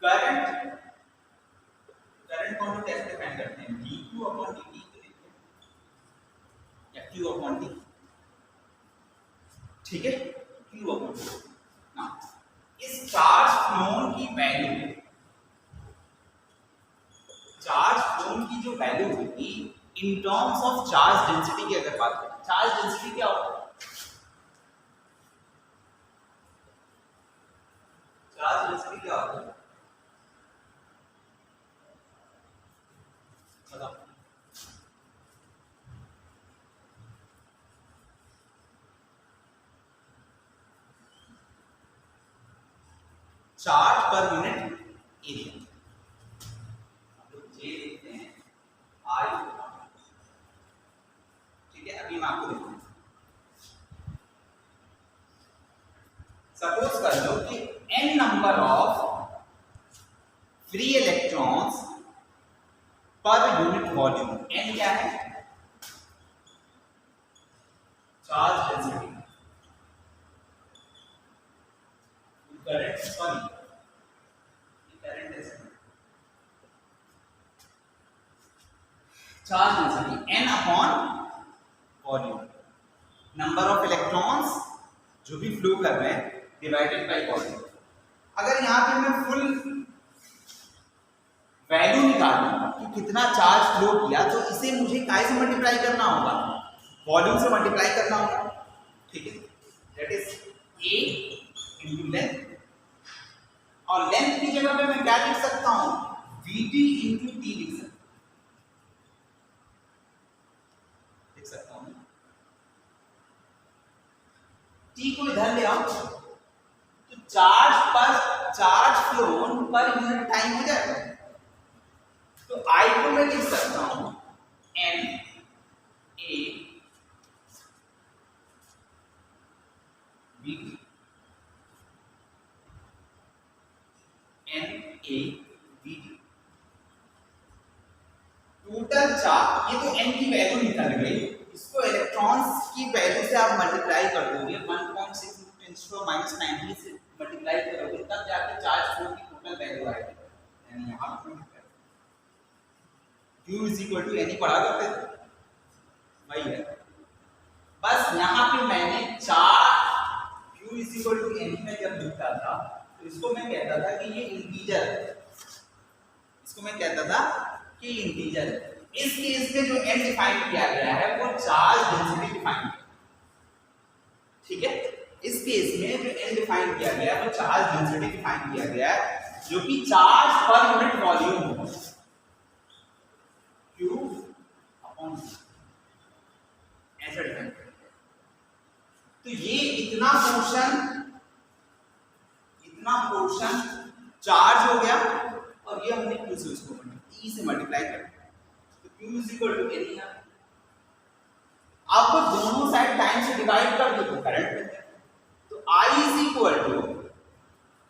S1: करंट कौन कैसे डिफाइन करते हैं, dq अपॉन dt या q अपॉन t, ठीक है, q अपॉन t ना। इस चार्ज फ्लोन की वैल्यू, चार्ज फ्लोन की जो वैल्यू होगी इन टर्म्स ऑफ चार्ज डेंसिटी की अगर बात करें, चार्ज डेंसिटी क्या होता है, चार्ज डेंसिटी क्या होता है बताओ। चार्ज पर यूनिट एरिया, ये देखते हैं आई, ठीक है। अभी मैं आपको देखता हूं, सपोज कर लो कि n number of free electrons per unit volume, n क्या है, charge density, current sorry current density, charge density n upon volume, number of electrons जो भी फ्लो कर रहे हैं डिवाइडेड बाय वॉल्यूम। अगर यहाँ पे मैं फुल वैल्यू निकालूं कि कितना चार्ज फ्लो किया, तो इसे मुझे काय से मल्टीप्लाई करना होगा, वॉल्यूम से मल्टीप्लाई करना होगा, ठीक है। That is a into length, और लेंथ की जगह पे मैं क्या लिख सकता हूं, vt इनटू t लिख सकता हूं। t को इधर ले आओ तो charge phloem per unit time हो जाएगा, तो I को मैं लिख सकता हूं n a v t, n a v t total charge, ये तो n की वैल्यू निकल गई, इसको इलेक्ट्रॉन्स की वैल्यू से आप मल्टीप्लाई कर दोगे 1.6 -90 से मल्टीप्लाई करोगे तब जाके चार्ज फ्लो की टोटल वैल्यू आएगी, यानी यहां पर Q is equal to n ही पढ़ा करते थे, वही है। बस यहाँ पे मैंने Q is equal to N में जब लिखता था तो इसको मैं कहता था कि ये इंटीजर है, इसको मैं कहता था कि इंटीजर है। इस केस में जो n डिफाइन किया गया है वो चार्ज डेंसिटी डिफाइन किया, ठीक है। इस केस में जो n डिफाइन किया गया है वो चार्ज डेंसिटी डिफाइन किया गया है, जो कि चार्ज पर यूनिट वॉल्यूम होगा, Q अपॉन V, ऐसा डिफाइन करते हैं। तो ये इतना पोर्शन चार्ज हो गया, और ये हमने Q से उसको E से मल्टीप्लाई कर दिया, तो Q is equal to N है। आपको दोनों साइड टाइम से डिवाइड कर दो तो करंट मिलता है, तो I is equal to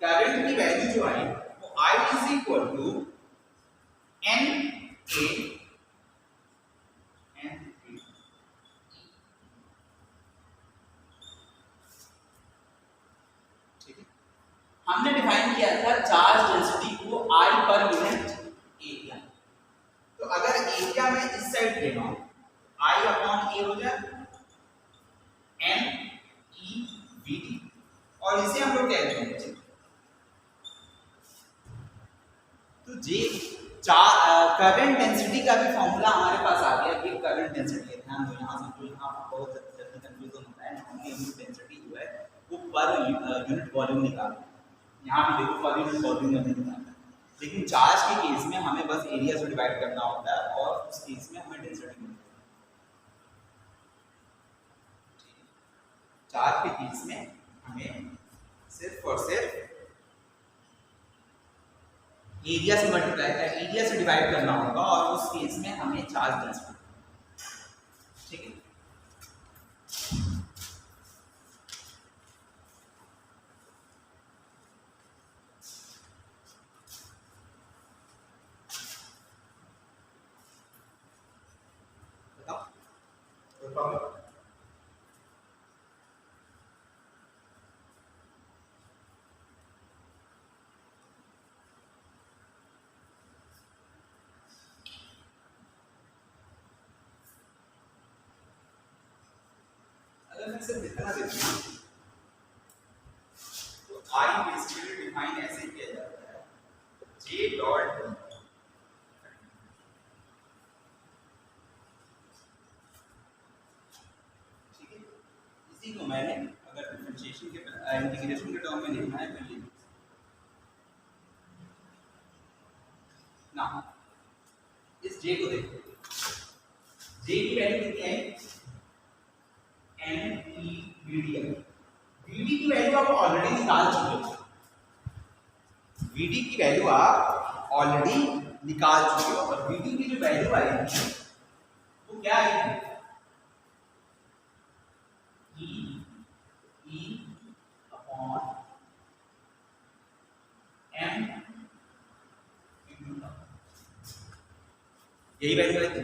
S1: current की वैल्यू जो आई वो I is equal to n a हमने डिफाइन किया था चार्ज डेंसिटी को I पर यूनिट एरिया, तो अगर एरिया में इस साइड ले लो I अपॉन A हो जाए n e v t, और इसे हम लोग कहते हैं तो जे करंट डेंसिटी का भी फॉर्मूला हमारे पास आ गया कि करंट डेंसिटी है, ध्यान पर यूनिट वॉल्यूम निकालना है। यहाँ पे देखो पर यूनिट वॉल्यूम नहीं निकालना है, लेकिन चार्ज के केस में हमें बस एरिया से डिवाइड करना होता है और उस केस में हमें डेंसिटी मिलती है। चार्ज के केस में हमें सिर्फ और सिर्फ एरिया से मल्टीप्लाई एरिया से डिवाइड करना होगा और उस केस में हमें चार्ज डेंसिटी, ठीक है। बताओ अगर मैं सिर्फ इतना देखूं तो आई बेसिकली डिफाइन ऐसे किया जाता है जे डॉट ठीक है। इसी को मैंने अगर डिफरेंशिएशन के इंटीग्रेशन के टर्म में लिखना है तो ये ना, इस जे को देखो, जे की वैल्यू कितनी है एन ई बी डी है। वीडी की वैल्यू आप ऑलरेडी निकाल चुके हो, वीडी की वैल्यू आप ऑलरेडी निकाल चुके हो और वीडी की जो वैल्यू आई थी वो क्या आई थी ई अपॉन एम, यही वैल्यू आई थी।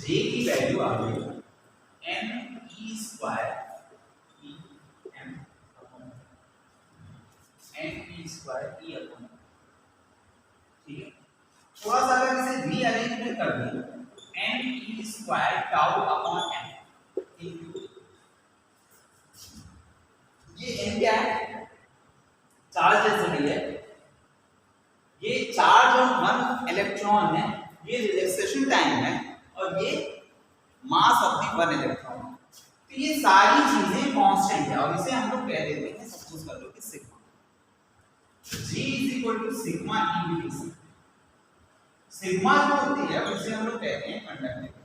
S1: जे की वैल्यू आ गई N E square E M upon N E square E upon, ठीक है। थोड़ा सा अगर इसे रीअरेंजमेंट कर दें N E square tau upon M into, ये एन क्या है चार्ज डेंसिटी है, ये चार्ज ऑन 1 इलेक्ट्रॉन है, ये रिलैक्सेशन टाइम है और ये मास ऑफ द 1 इलेक्ट्रॉन। तो ये सारी चीजें कांस्टेंट है और इसे हम लोग कह देते हैं सपोज कर लो कि sigma G is equal to sigma E B C. Sigma जो होती है उसे हम लोग कहते हैं कंडक्टिविटी,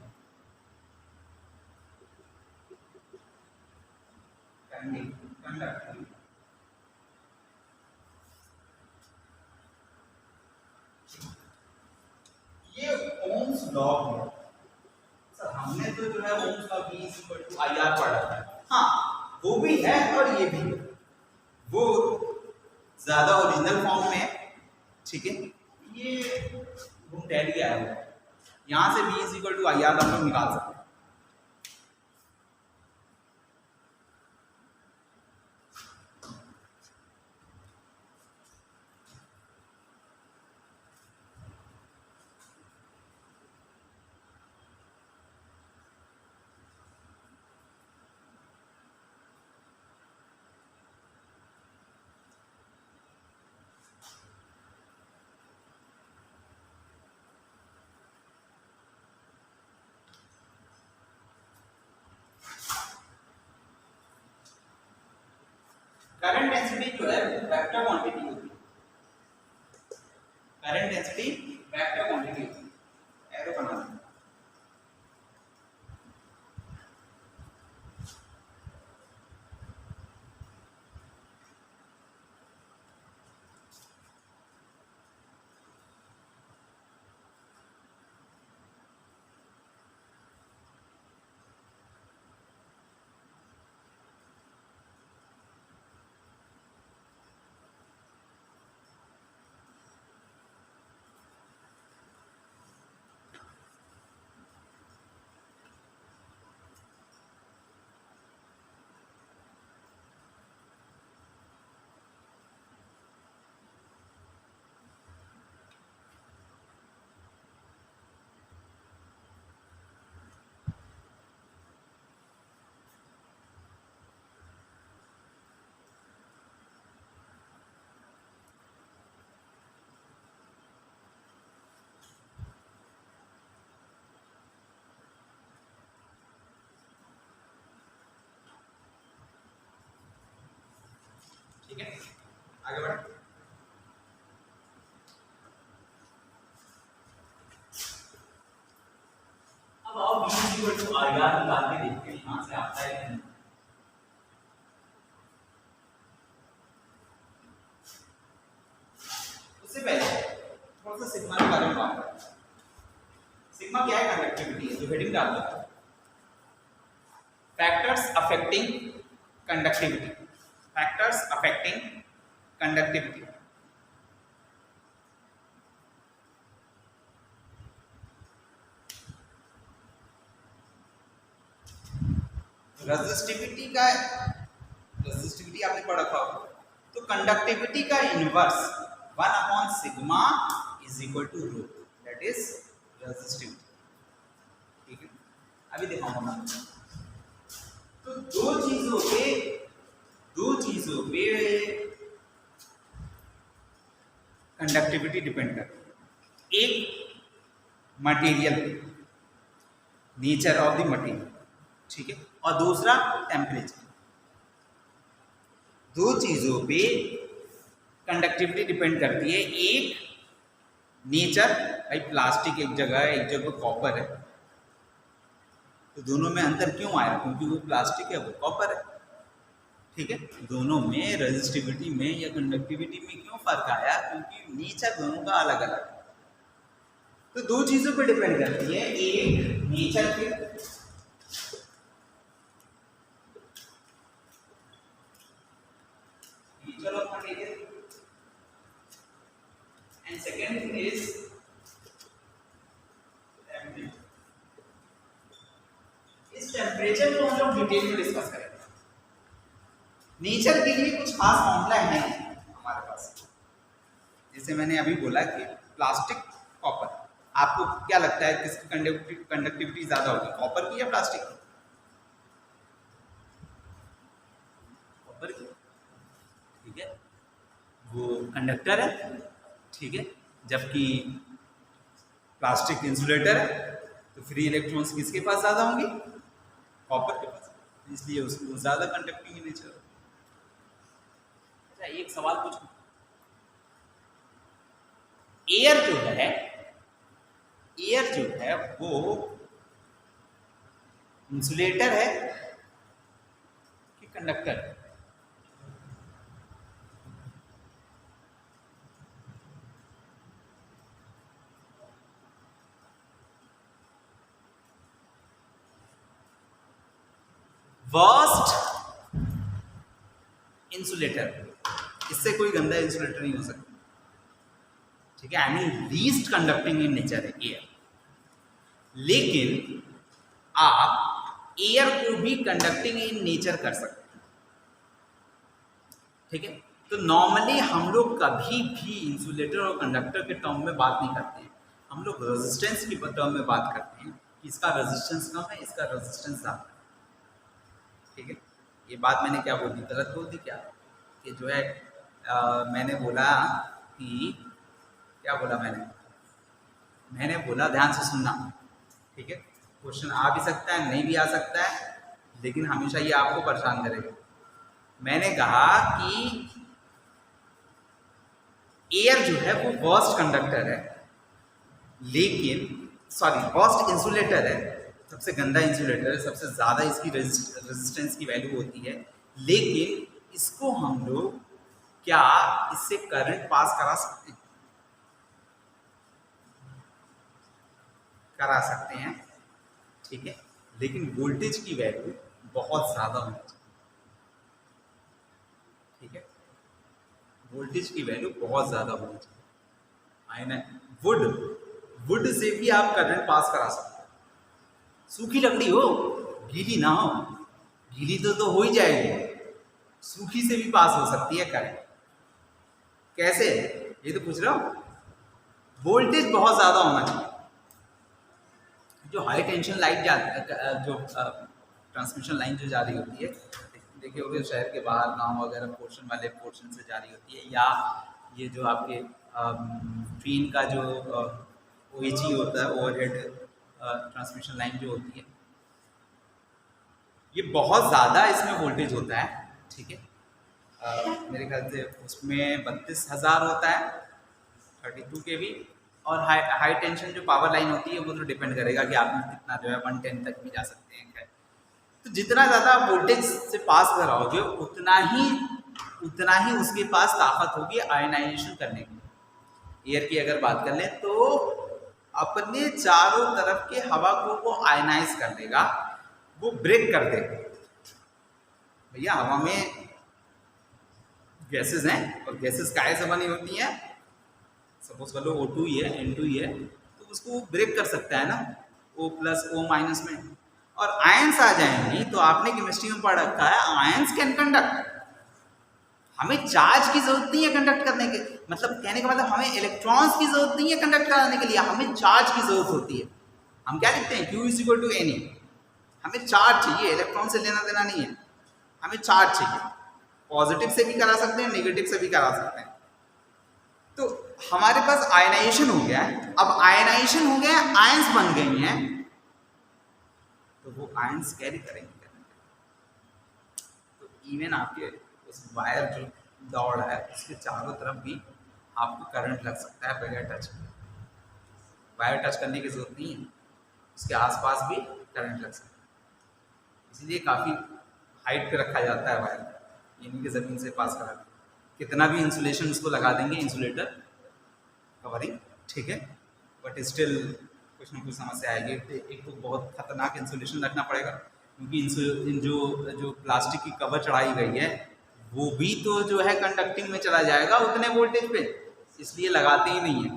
S1: कंडक्टिविटी। ये ओम्स लॉ है सर, हमने तो जो है Ohm's law V equal to IR पढ़ा था। हाँ वो भी है और ये भी है, वो ज्यादा ओरिजिनल फॉर्म में है, ठीक है। ये घूम टैली आया हुआ है, यहाँ से V इक्वल टू IR हम लोग निकाल सकते हैं। करंट डेंसिटी जो है वो वेक्टर क्वांटिटी होती है, करंट डेंसिटी वेक्टर क्वांटिटी होती है। एरो बना दो, आगे बढ़े। अब आओ v इक्वल टू r यार निकाल के देखते हैं यहां से आता है कि नहीं। उससे पहले थोड़ा सा सिग्मा के बारे में बात करते हैं। सिग्मा क्या है? कंडक्टिविटी है, जो हेडिंग डाल दो, factors affecting conductivity, factors affecting conductivity. Resistivity का, रेजिस्टिविटी आपने पढ़ा था, तो कंडक्टिविटी का inverse 1 upon sigma is equal to rho, that is resistivity. ठीक है, अभी दिखाऊंगा मैं। तो दो चीजों पे कंडक्टिविटी डिपेंड करती है। एक material, nature of the material, ठीक है, और दूसरा टेम्परेचर। दो चीजों पे कंडक्टिविटी डिपेंड करती है। एक नेचर, भाई प्लास्टिक एक जगह है, एक जगह कॉपर है, तो दोनों में अंतर क्यों आया? क्योंकि वो प्लास्टिक है, वो कॉपर है। ठीक है, दोनों में रेजिस्टिविटी में या कंडक्टिविटी में क्यों फर्क आया? क्योंकि नेचर दोनों का अलग अलग है। तो दो चीजों पर डिपेंड करती है, एक नेचर पे, nature of material, and second thing is temperature. इस टेम्परेचर को हम लोग डिटेल में डिस्कस करेंगे। नेचर के लिए कुछ खास फॉर्मूला है हमारे पास। जैसे मैंने अभी बोला कि प्लास्टिक, कॉपर, आपको क्या लगता है किसकी कंडक्टिविटी ज्यादा होगी, कॉपर की या प्लास्टिक की? कॉपर की। ठीक है, वो कंडक्टर है, ठीक है, जबकि प्लास्टिक इंसुलेटर है। तो फ्री इलेक्ट्रॉन्स किसके पास ज्यादा होंगे? कॉपर के पास, इसलिए उसको ज्यादा कंडक्टिंग नेचर। अच्छा, एक सवाल पूछूं, एयर जो है वो इंसुलेटर है कि कंडक्टर है? वर्स्ट इंसुलेटर, इससे कोई गंदा इंसुलेटर नहीं हो सकता। ठीक है, I mean least conducting in nature है एयर। लेकिन आप एयर को भी कंडक्टिंग इन नेचर कर सकते हैं। ठीक है, तो नॉर्मली हम लोग कभी भी इंसुलेटर और कंडक्टर के टर्म में बात नहीं करते हैं। हम लोग रेजिस्टेंस की टर्म में बात करते हैं कि इसका रेजिस्टेंस कम है, इसका रेजिस्टेंस ज़्यादा है। ठीक है, ये बात मैंने क्या बोल दी, गलत बोल दी क्या? कि जो है मैंने बोला कि, क्या बोला मैंने बोला, ध्यान से सुनना। ठीक है, क्वेश्चन आ भी सकता है, नहीं भी आ सकता है, लेकिन हमेशा ये आपको परेशान करेगा। मैंने कहा कि एयर जो है वो वर्स्ट कंडक्टर है, लेकिन वर्स्ट इंसुलेटर है, सबसे गंदा इंसुलेटर है, सबसे ज़्यादा इसकी रेजिस्टेंस की वैल्यू होती है। लेकिन इसको हम लोग क्या इससे करंट पास करा सकते हैं। ठीक है, लेकिन वोल्टेज की वैल्यू बहुत ज़्यादा होनी चाहिए। ठीक है, वोल्टेज की वैल्यू बहुत ज़्यादा होनी चाहिए। आई ना, वुड से भी आप करंट पास करा सकते हैं। सूखी लकड़ी हो, गीली ना हो, गीली तो हो ही जाएगी, सूखी से भी पास हो सकती है करंट। कैसे, ये तो पूछ रहा हूँ। वोल्टेज बहुत ज़्यादा होना चाहिए। जो हाई टेंशन लाइन जो ट्रांसमिशन लाइन जो जा रही होती है, देखिए होगे शहर के बाहर गांव वगैरह पोर्शन वाले पोर्शन से जा रही होती है, या ये जो आपके ट्रेन का जो OHE होता है, ओवरहेड ट्रांसमिशन लाइन जो होती है, ये बहुत ज़्यादा इसमें वोल्टेज होता है। ठीक है, मेरे ख्याल से उसमें 32,000 होता है 32 kV। और हाई टेंशन जो पावर लाइन होती है वो तो डिपेंड करेगा कि आप कितना जो है 110 तक भी जा सकते हैं। खैर, तो जितना ज़्यादा वोल्टेज से पास कराओगे उतना ही उसके पास ताकत होगी आयनाइजेशन करने की। एयर की अगर बात कर लें तो अपने चारों तरफ के हवा को वो आयनाइज कर देगा, वो ब्रेक कर देगा। भैया हवा में गैसेस हैं और गैसेस काय से बनी होती हैं, सपोज कर लो O2 ही है N2 ही है, तो उसको ब्रेक कर सकता है ना, O+ O- में। और आयंस आ जाएंगी तो आपने केमिस्ट्री में पढ़ रखा है आयंस कैन कंडक्ट। हमें चार्ज की जरूरत नहीं है कंडक्ट करने के, मतलब कहने का मतलब हमें इलेक्ट्रॉन्स की जरूरत नहीं है कंडक्ट कराने के लिए, हमें चार्ज की जरूरत होती है। हम क्या लिखते हैं Q = Ne। हमें चार्ज चाहिए, इलेक्ट्रॉन से लेना देना नहीं है, हमें चार्ज चाहिए। पॉजिटिव से भी करा सकते हैं, नेगेटिव से भी करा सकते हैं। तो हमारे पास आयनाइजेशन हो गया है। अब आयनाइजेशन हो गया है, आयंस बन गई हैं, तो वो आयंस कैरी करेंगे। तो इवन आपके उस वायर जो दौड़ है उसके चारों तरफ भी आपको करंट लग सकता है बगैर टच किए। वायर टच करने की जरूरत नहीं है, उसके आसपास भी करंट लग सकता है। इसलिए काफ़ी हाइट पे रखा जाता है वायर, यानी कि ज़मीन से पास करा। कितना भी इंसुलेशन उसको लगा देंगे, इंसुलेटर कवरिंग, ठीक है, बट स्टिल कुछ ना कुछ समस्या आएगी। एक तो बहुत खतरनाक इंसुलेशन रखना पड़ेगा, क्योंकि जो प्लास्टिक की कवर चढ़ाई गई है वो भी तो जो है कंडक्टिंग में चला जाएगा उतने वोल्टेज पे, इसलिए लगाते ही नहीं है।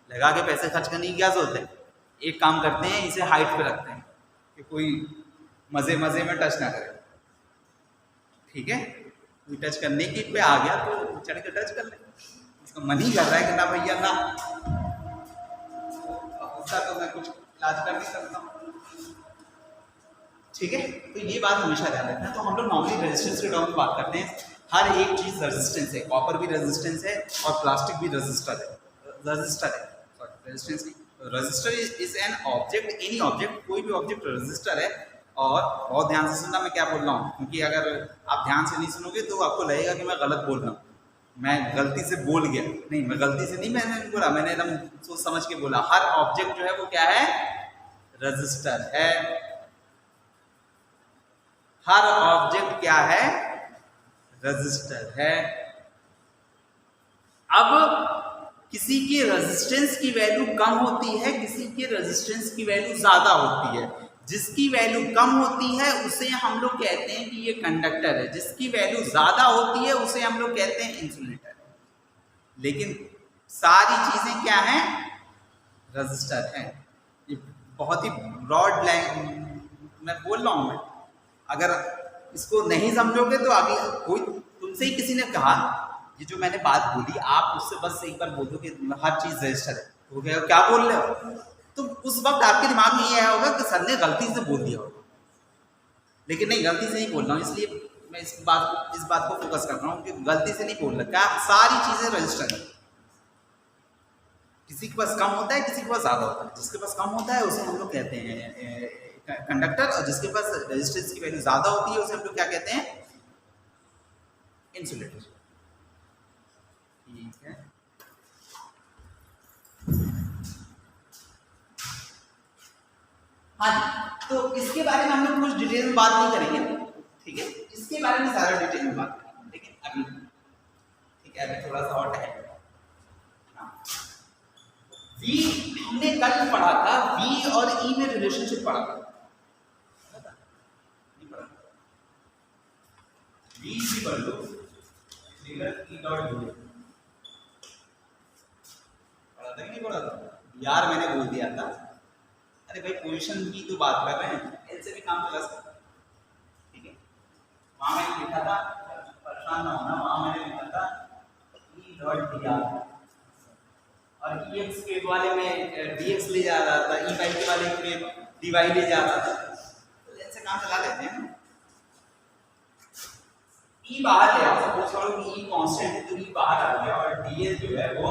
S1: लगा के पैसे खर्च करने की क्या जरूरत है। एक काम करते हैं, इसे हाइट पे रखते हैं कि कोई मज़े मज़े में टच ना करे, ठीक है। कोई टच करने की पे आ गया तो चढ़ के टच कर ले, उसका मन ही कर रहा है कि ना भैया ना, उसका तो मैं कुछ इलाज कर नहीं सकता हूँ, ठीक है। तो ये बात हमेशा ध्यान रखना। तो हम लोग नॉर्मली रेजिस्टेंस के टर्म में बात करते हैं, हर एक चीज़ रेजिस्टेंस है, कॉपर भी रेजिस्टेंस है और प्लास्टिक भी रजिस्टर है रेजिस्टेंस की। Register is an object, any object, कोई भी ऑब्जेक्ट रजिस्टर है। और बहुत ध्यान से सुनना मैं क्या बोल रहा हूँ, क्योंकि अगर आप ध्यान से नहीं सुनोगे तो आपको लगेगा कि मैं गलत बोल रहा हूँ, मैं गलती से बोल गया। नहीं, मैं गलती से नहीं, मैंने बोला, मैंने एकदम सोच समझ के बोला। हर ऑब्जेक्ट जो है वो क्या है, रजिस्टर है। हर ऑब्जेक्ट क्या है, रजिस्टर है। अब किसी के रेजिस्टेंस की वैल्यू कम होती है, किसी के रेजिस्टेंस की वैल्यू ज्यादा होती है। जिसकी वैल्यू कम होती है उसे हम लोग कहते हैं कि ये कंडक्टर है, जिसकी वैल्यू ज्यादा होती है उसे हम लोग कहते हैं इंसुलेटर। लेकिन सारी चीजें क्या हैं, रजिस्टर हैं। ये बहुत ही ब्रॉड मैं बोल रहा हूं। मैं अगर इसको नहीं समझोगे तो अभी कोई तुमसे ही किसी ने कहा ये जो मैंने बात बोली, आप उससे बस एक बार बोल दो कि हर चीज रजिस्टर है, तो क्या बोल रहे हो, तो उस वक्त आपके दिमाग में ये आया होगा कि सर ने गलती से बोल दिया होगा। लेकिन नहीं, गलती से नहीं बोल रहा हूँ, इसलिए मैं इस बात को फोकस कर रहा हूँ कि गलती से नहीं बोल रहा, सारी चीजें रजिस्टर है। किसी के पास कम होता है, किसी के पास ज्यादा होता है। जिसके पास कम होता है उसे हम लोग कहते हैं कंडक्टर, और जिसके पास रेजिस्टेंस की वैल्यू ज्यादा होती है उसे हम लोग क्या कहते हैं, इंसुलेटर। ठीक है, हाँ जी। तो इसके बारे में हम लोग कुछ डिटेल में बात नहीं करेंगे, ठीक है, इसके बारे में सारा डिटेल में बात करेंगे, लेकिन अभी ठीक है, अभी थोड़ा सा और टाइम। V हमने कल पढ़ा था, V और E में रिलेशनशिप पढ़ा था, V equal to E dot U। पढ़ा था कि नहीं पढ़ा था यार, मैंने बोल दिया था। अरे भाई पोजीशन की तो बात कर रहे हैं, ऐसे भी काम चला सकता है, ठीक है। वहां मैंने लिखा था, परेशान ना होना, वहां मैंने लिखा था E डॉट dr, और Ex के वाले में Dx ले जा रहा था, Ey के वाले में dy ले जा रहा था, तो ऐसे काम चला लेते हैं। E बाहर ले आओ, सपोज करो कि E कांस्टेंट है तो E बाहर आ गया, और ds जो है वो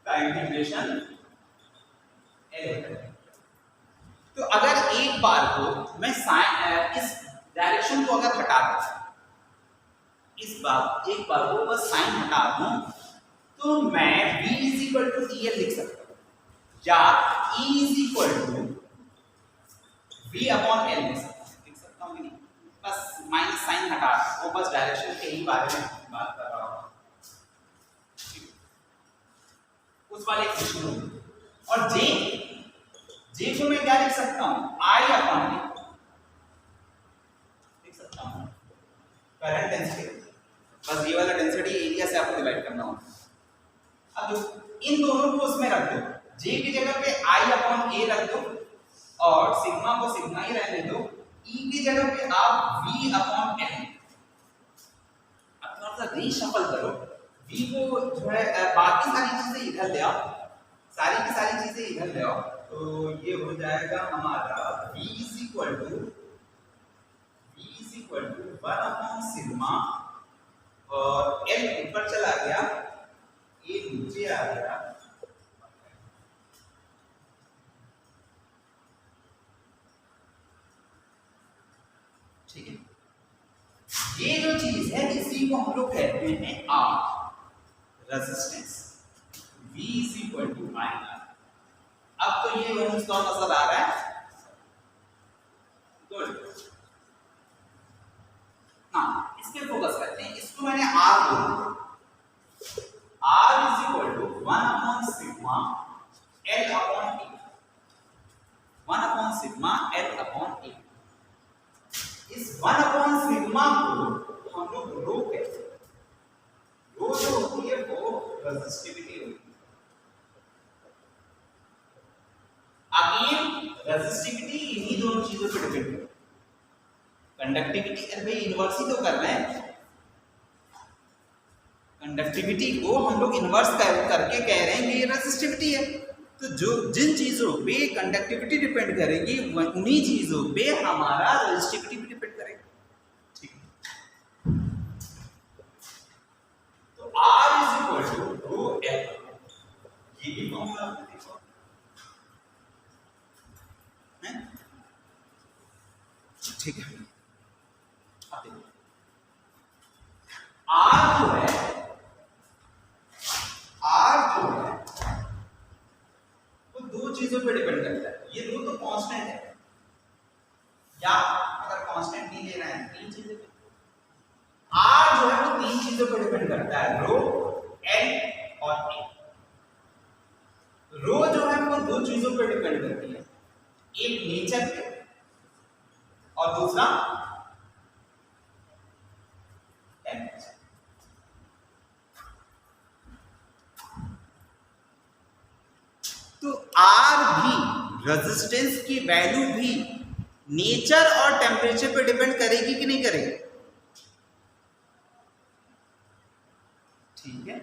S1: का इंटीग्रेशन तो अगर एक बार को मैं इस डायरेक्शन को अगर हटा दूं, इस बात एक बार को बस साइन हटा दूं तो मैं v is equal to EL लिख सकता हूं या E is equal to V upon L लिख सकता हूं कि नहीं। बस माइनस साइन हटा वो बस डायरेक्शन के ही बारे में बात कर रहा हूं उस वाले इक्वेशन में। और J को मैं क्या लिख सकता हूं I अपॉन लिख सकता हूं करंट डेंसिटी। बस ये वाला डेंसिटी एरिया से आपको डिवाइड करना होगा। अब इन दोनों को उसमें रख दो, J की जगह पे I अपॉन A रख दो और सिग्मा को सिग्मा ही रहने दो, E की जगह पे आप V अपॉन L। अब थोड़ा सा रीशफल करो, V को जो है बाकी सारी चीजें इधर ले आओ, सारी की सारी चीजें इधर ले आओ, तो ये हो जाएगा हमारा V is equal to 1 upon sigma और L ऊपर चला गया, A नीचे आ गया, ठीक है। ये जो चीज है इसी को हम लोग कहते हैं R, resistance. V is equal to IR। अब तो ये ओम्स लॉ नजर आ रहा है, गुड। हाँ, इस पे फोकस करते हैं। इसको मैंने R बोला, R is equal to 1 upon sigma L upon A, 1 upon sigma L upon A। इस 1 अपॉन सिग्मा को हम लोग रो कहते हैं। रो जो होती है वो रेजिस्टिविटी होती है। अगेन रेजिस्टिविटी इन्हीं दोनों चीजों पर डिपेंड करती है। कंडक्टिविटी भाई इनवर्स ही तो कर रहे हैं, कंडक्टिविटी को हम लोग इनवर्स करके कह रहे हैं कि ये रेजिस्टिविटी है। तो जो जिन चीजों पे कंडक्टिविटी डिपेंड करेगी उन्हीं चीजों पे हमारा रेजिस्टिविटी भी डिपेंड करेगा, ठीक है। तो R is equal to rho L, ये भी फॉर्मूला आपने देखा है, ठीक है। अब देखो R जो है वो दो चीजों पे डिपेंड करता है। ये दो तो कांस्टेंट है, या अगर कांस्टेंट नहीं ले रहे हैं तीन चीजें पे R जो है वो तीन चीजों पे डिपेंड करता है, रो L और A। रो जो है वो दो चीजों पे डिपेंड करती है, एक नेचर पे और दूसरा टेम्परेचर। तो R भी रेजिस्टेंस की वैल्यू भी नेचर और टेम्परेचर पे डिपेंड करेगी कि नहीं करेगी, ठीक है।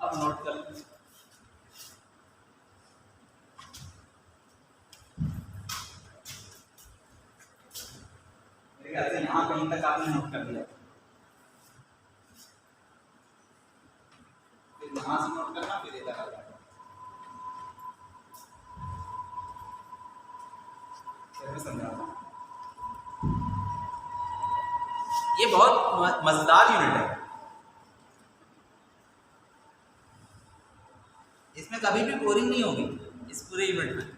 S1: अब नोट कर लीजिए, मेरे ख्याल से यहां कहीं तक आपने नोट कर लिया, फिर यहां से नोट करना, फिर इधर आ जाना। ये बहुत मजेदार यूनिट है, इसमें कभी भी बोरिंग नहीं होगी इस पूरे यूनिट में।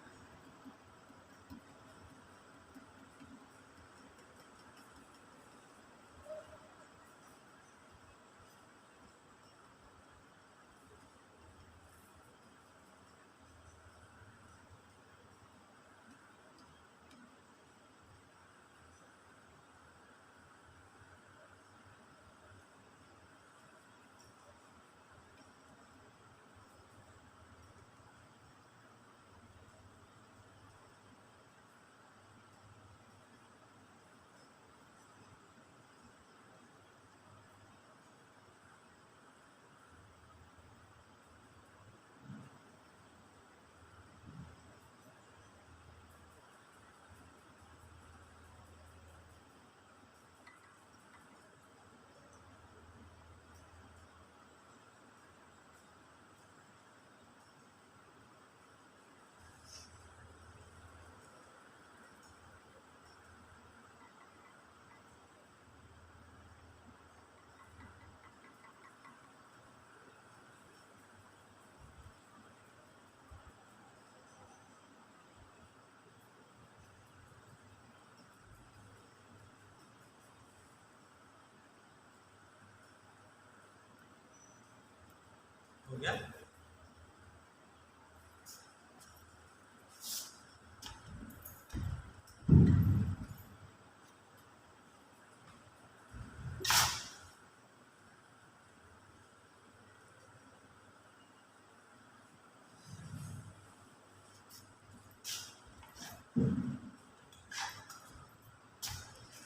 S1: गया।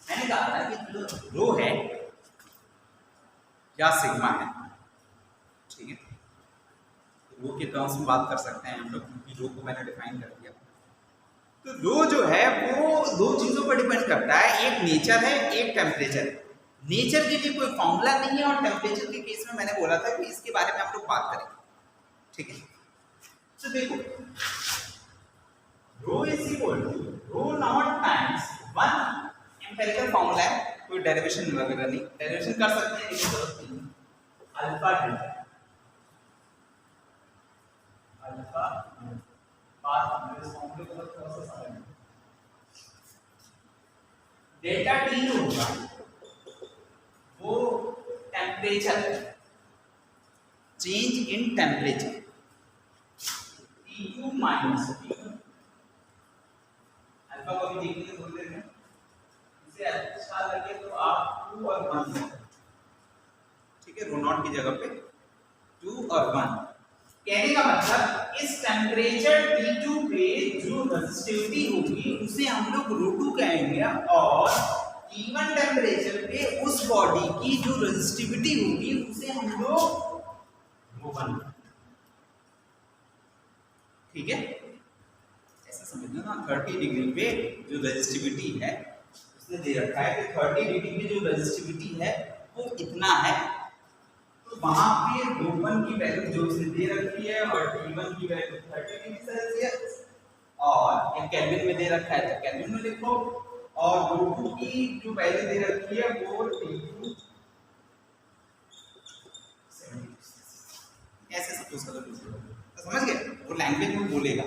S1: मैंने कहा था कि जो रो है या सिग्मा है, ठीक है, रो के टर्म्स में बात कर सकते हैं हम लोग, क्योंकि रो को मैंने डिफाइन कर दिया। तो रो जो है वो दो चीजों पर डिपेंड करता है, एक नेचर है, एक टेम्परेचर है। नेचर के लिए कोई फॉर्मूला नहीं है, और टेम्परेचर के केस में मैंने बोला था कि इसके बारे में हम लोग बात करेंगे, ठीक है। तो देखो, rho is equal to rho naught times one empirical formula है, कोई डेरिवेशन वगैरह नहीं, डेरिवेशन कर सकते हैं लेकिन जरूरत नहीं, अल्फा डेल्टा अल्फा बात इस फॉर्मूले को थोड़ा सा समझना। डेल्टा टी जो होगा वो temperature, change in temperature, T U minus T, alpha को भी देखने थोड़ी देर में, इसे अच्छा लगे तो आप 2 और 1, ठीक है, रो नॉट की जगह पे 2 और 1। कहने का मतलब इस टेम्परेचर T2 पे जो रेजिस्टिविटी होगी उसे हम लोग रो2 कहेंगे, और T1 टेम्परेचर पे उस बॉडी की जो रेजिस्टिविटी होगी उसे हम लोग रो1, ठीक है। ऐसा समझना ना, 30 डिग्री पे जो रेजिस्टिविटी है उसने दे रखा है कि 30 डिग्री पे जो रेजिस्टिविटी है वो इतना है, तो वहां पे रो1 की वैल्यू जो उसने दे रखी है और T1 की वैल्यू 30 डिग्री सेल्सियस, और ये केल्विन में दे रखा है तो केल्विन में लिखो, और रो2 की जो वैल्यू दे रखी है वो T2 ऐसे सपोज करो, तो समझ गए, वो लैंग्वेज में बोलेगा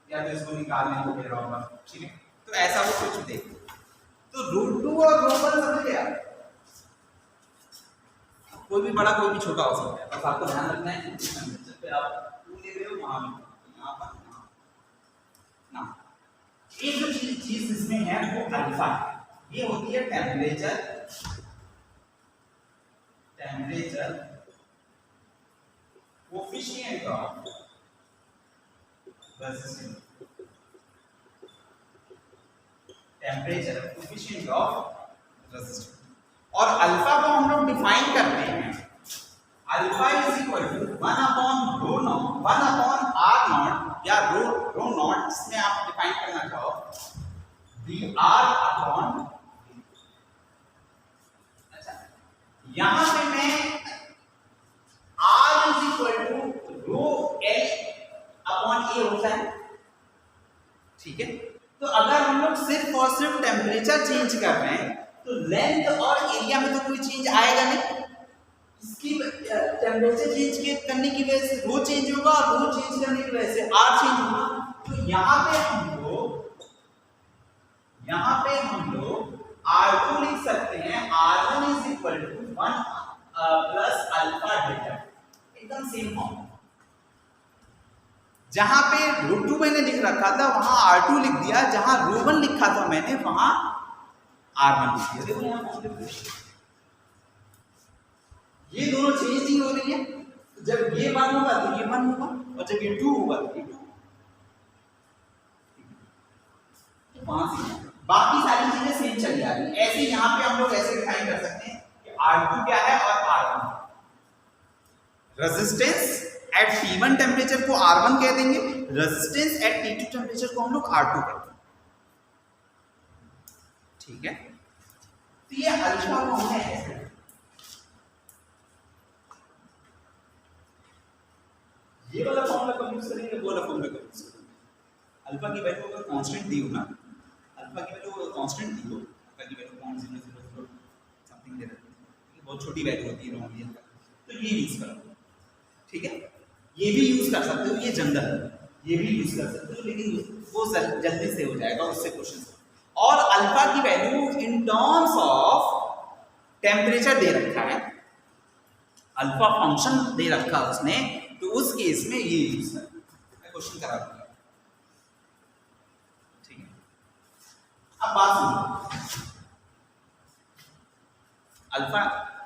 S1: या तो इसको निकालने को कह रहा होगा, ठीक है। तो ऐसा वो कुछ दे, तो रो2 और रो1 समझ गया, कोई भी बड़ा कोई भी छोटा हो सकता है, बस आपको ध्यान रखना है टेम्परेचर पे आप 2 ले रहे हो, वहां भी यहां पर ना। एक जो चीज इसमें है वो अल्फा है, ये होती है temperature coefficient of resistance, temperature coefficient of resistance. और अल्फा को हम लोग डिफाइन करते हैं, alpha is equal to 1 upon rho naught, 1 upon R naught या रो नॉट, जिसमें आप डिफाइन करना चाहो डी आर अपॉन। अच्छा, यहां पे मैं R is equal to rho L upon A होता है, ठीक है। तो अगर हम लोग सिर्फ और सिर्फ टेम्परेचर चेंज कर रहे हैं तो लेंथ और एरिया में तो कोई चेंज आएगा नहीं, इसकी टेम्परेचर चेंज करने की वजह से रो चेंज होगा, और रो चेंज करने की वजह से आर चेंज होगा। तो यहाँ पे हम लोग R2 लिख सकते हैं, R1 is equal to 1 plus alpha delta, एकदम सेम फॉर्म। जहां पे रो2 मैंने लिख रखा था वहां R2 लिख दिया, जहां रो1 लिखा था मैंने वहां R1 लिख दिया। देखो यहाँ ये दोनों चेंज नहीं हो रही है, तो जब ये 1 होगा तो ये 1 होगा, और जब ये 2 होगा तो ये 2। तो बाकी सारी चीजें सेम चली आ रही है। ऐसे यहाँ पे हम लोग ऐसे डिफाइन कर सकते हैं कि R2 क्या है और R1। Resistance at T1 temperature को R1 कह देंगे, रेजिस्टेंस एट T2 टेम्परेचर को हम लोग R2 कहते हैं, ठीक है। तो ये अल्फा को हमने ऐसे, ये वाला फॉर्मूला का यूज करेंगे, वो वाला फॉर्मूला का यूज करेंगे। अल्फा की वैल्यू अगर कांस्टेंट दी हो ना, अल्फा की वैल्यू कांस्टेंट दी हो, अल्फा की वैल्यू 0.000 समथिंग दे रखी है, बहुत छोटी वैल्यू होती है नॉर्मली, तो ये यूज करो, ठीक है। ये भी यूज कर सकते हो, ये जनरल ये भी यूज कर सकते हो, लेकिन वो जल्दी से हो जाएगा उससे क्वेश्चन। और अल्फा की value in terms of temperature दे रखा है, अल्फा फंक्शन दे रखा उसने, तो उस केस में ये यूज कर, मैं क्वेश्चन करा दूंगा। ठीक है, अब बात सुनो, अल्फा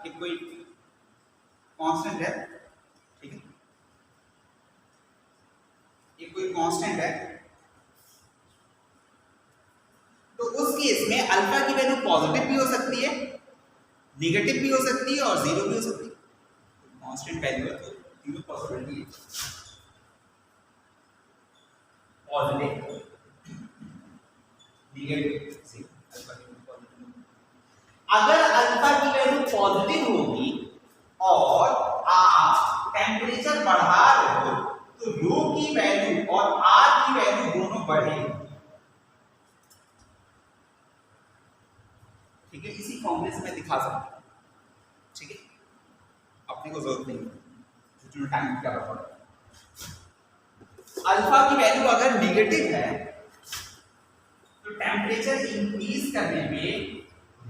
S1: एक कोई कांस्टेंट है, ठीक है, ये कोई कांस्टेंट है, तो उस केस में अल्फा की वैल्यू पॉजिटिव भी हो सकती है, नेगेटिव भी हो सकती है और जीरो भी हो सकती है। कांस्टेंट वैल्यू है तो तीनों पॉसिबिलिटी है, पॉजिटिव, नेगेटिव, अल्फा की वैल्यू पॉजिटिव। अगर अल्फा की वैल्यू पॉजिटिव होगी और आप टेम्परेचर बढ़ा रहे हो तो रो की वैल्यू और आर की वैल्यू दोनों बढ़ेगी। ठीक है, इसी फॉर्मूले से मैं दिखा सकता हूं। ठीक है, अपने को जरूरत नहीं है टाइम क्या पड़ा। अल्फा की वैल्यू अगर निगेटिव है तो टेम्परेचर इंक्रीज करने में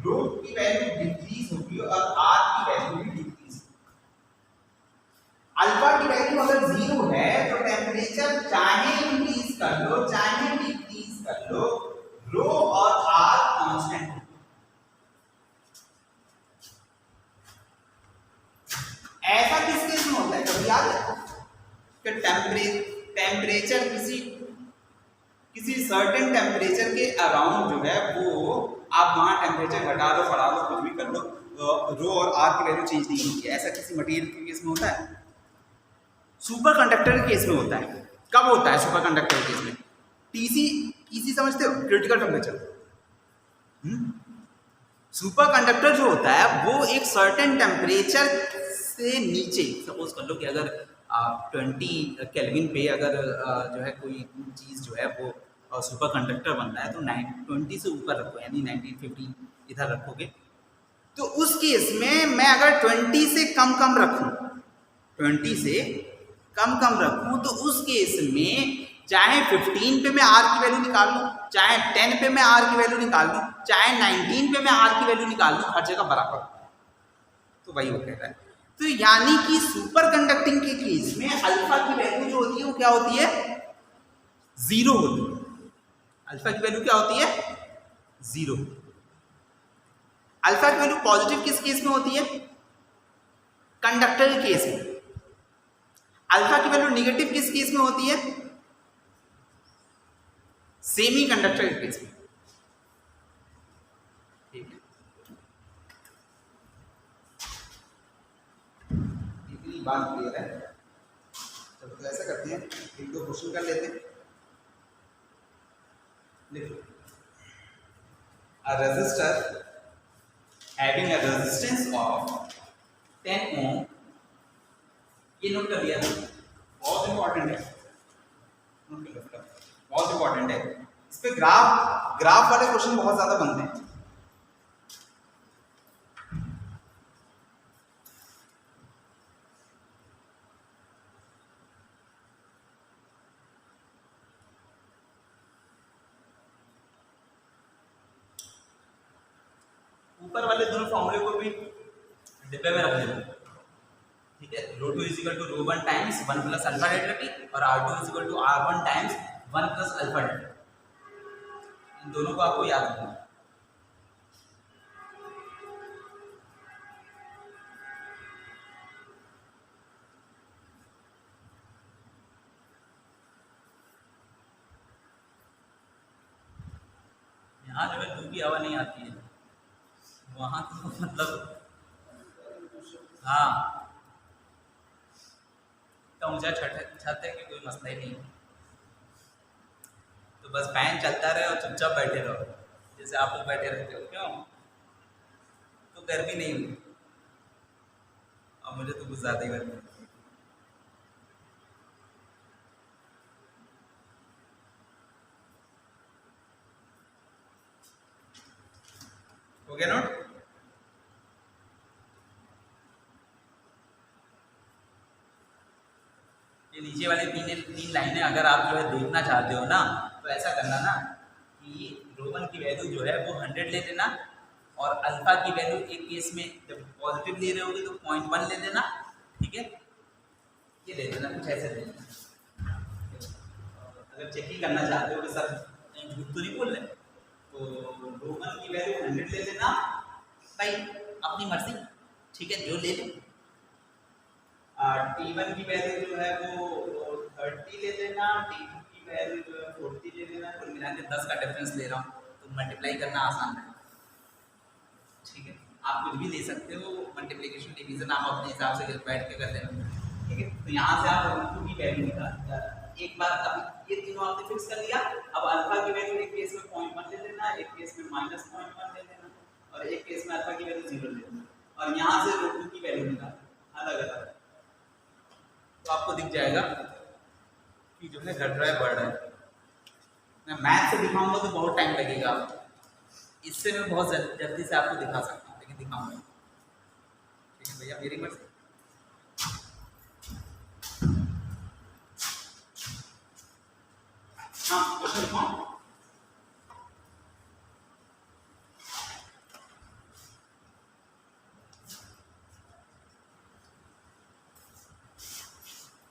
S1: रो की वैल्यू डिक्रीज होगी और आर की वैल्यू भी डिक्रीज। अल्फा की वैल्यू अगर जीरो है तो टेम्परेचर चाहे इंक्रीज कर लो चाहे डिक्रीज कर लो, रो और आर कांस्टेंट। ऐसा किस केस में होता है, कभी याद है कि टेम्परेचर किसी सर्टेन टेम्परेचर के अराउंड जो है वो आप वहां टेम्परेचर घटा लो बढ़ा लो कुछ भी कर लो, रो और आर की वैल्यू चेंज नहीं होती है। ऐसा किसी मटेरियल के केस में होता है? सुपर कंडक्टर के केस में होता है। कब होता है सुपर कंडक्टर के केस में? टीसी समझते हो, क्रिटिकल टेम्परेचर। सुपर कंडक्टर जो होता है वो एक सर्टेन टेम्परेचर से नीचे, सपोज कर लो कि अगर 20 केल्विन पे अगर जो है कोई चीज़ जो है वो सुपर कंडक्टर बन रहा है तो 20 से ऊपर रखो, यानी 1950 इधर रखोगे, तो उस केस में मैं अगर 20 से कम रखूं, 20 से कम रखूं, तो उस केस में चाहे 15 पे मैं आर की वैल्यू निकाल लूं, चाहे 10 पे मैं आर की वैल्यू निकाल लूं, चाहे 19 पे मैं आर की वैल्यू निकाल लूं, हर जगह बराबर। तो वही वो कह रहा है। तो यानी कि सुपर कंडक्टिंग के केस में अल्फा की वैल्यू जो होती है वो क्या होती है? जीरो होती है। अल्फा की वैल्यू क्या होती है? जीरो। अल्फा की वैल्यू पॉजिटिव किस केस में होती है? कंडक्टर के केस में। अल्फा की वैल्यू निगेटिव किस केस में होती है? सेमी कंडक्टर के केस में। ठीक है, इतनी बात क्लियर है। तो ऐसा करते हैं, एक दो क्वेश्चन कर लेते हैं। देखो, a resistor having a resistance of 10 ohm, ये नोट कर लिया, बहुत इंपॉर्टेंट है, नोट कर लो, बहुत इंपॉर्टेंट है। इस पे ग्राफ वाले क्वेश्चन बहुत ज्यादा बनते हैं। ऊपर वाले दोनों फॉर्मूले को भी डिब्बे में रख लेना। ठीक है, rho two is equal to rho one times 1 plus alpha delta T और R two is equal to R one times 1 plus alpha delta. इन दोनों को आपको याद रखना है। यहाँ जो है धूप की हवा नहीं आती है, वहाँ तो मतलब हाँ तो ऊंचा छत है कि कोई मसला ही नहीं है। तो बस फैन चलता रहे और चुपचाप बैठे रहो, जैसे आप लोग बैठे रहते हो। क्यों? तो गर्मी नहीं हुई, और मुझे तो कुछ ज़्यादा ही गर्मी। हो गया नोट? ये नीचे वाले तीन लाइनें अगर आप जो है देखना चाहते हो ना, तो ऐसा करना ना कि रो वन की वैल्यू जो है वो 100 ले लेना, और अल्फा की वैल्यू एक केस में जब पॉजिटिव ले रहे होगे तो 0.1 ले लेना, ठीक है, ये ले लेना, कुछ ऐसे ले लेना। अगर चेकिंग करना चाहते हो कि सर झूठ तो नहीं बोल रहे, तो रोमन की वैल्यू 100 ले लेना भाई, अपनी मर्जी, ठीक है, जो ले लो। T1 की वैल्यू जो है वो 30 ले लेना, T2 की वैल्यू जो है 40 ले लेना, कुल मिला के 10 का डिफरेंस ले रहा हूँ, तो मल्टीप्लाई करना आसान है, ठीक है। आप कुछ भी ले सकते हो, मल्टीप्लिकेशन डिवीजन आप अपने हिसाब से बैठ के कर लेना, ठीक है। तो यहाँ से आप रूट की वैल्यू निकाल, एक बार अब ये तीनों आपने फिक्स कर लिया। अब अल्फा की वैल्यू एक केस में 0.1 ले लेना, एक केस में -0.1 ले लेना, और एक केस में अल्फा की वैल्यू 0 ले लेना, और यहाँ से रूट की वैल्यू निकाल अलग अलग, तो आपको दिख जाएगा कि जो है घट रहा है बढ़ रहा है। मैं मैथ से दिखाऊंगा तो बहुत टाइम लगेगा, इससे मैं बहुत जल्दी से आपको दिखा सकता हूँ, लेकिन दिखाऊंगा, ठीक है भैया, मेरी मर्जी। हाँ, क्वेश्चन दिखाओ।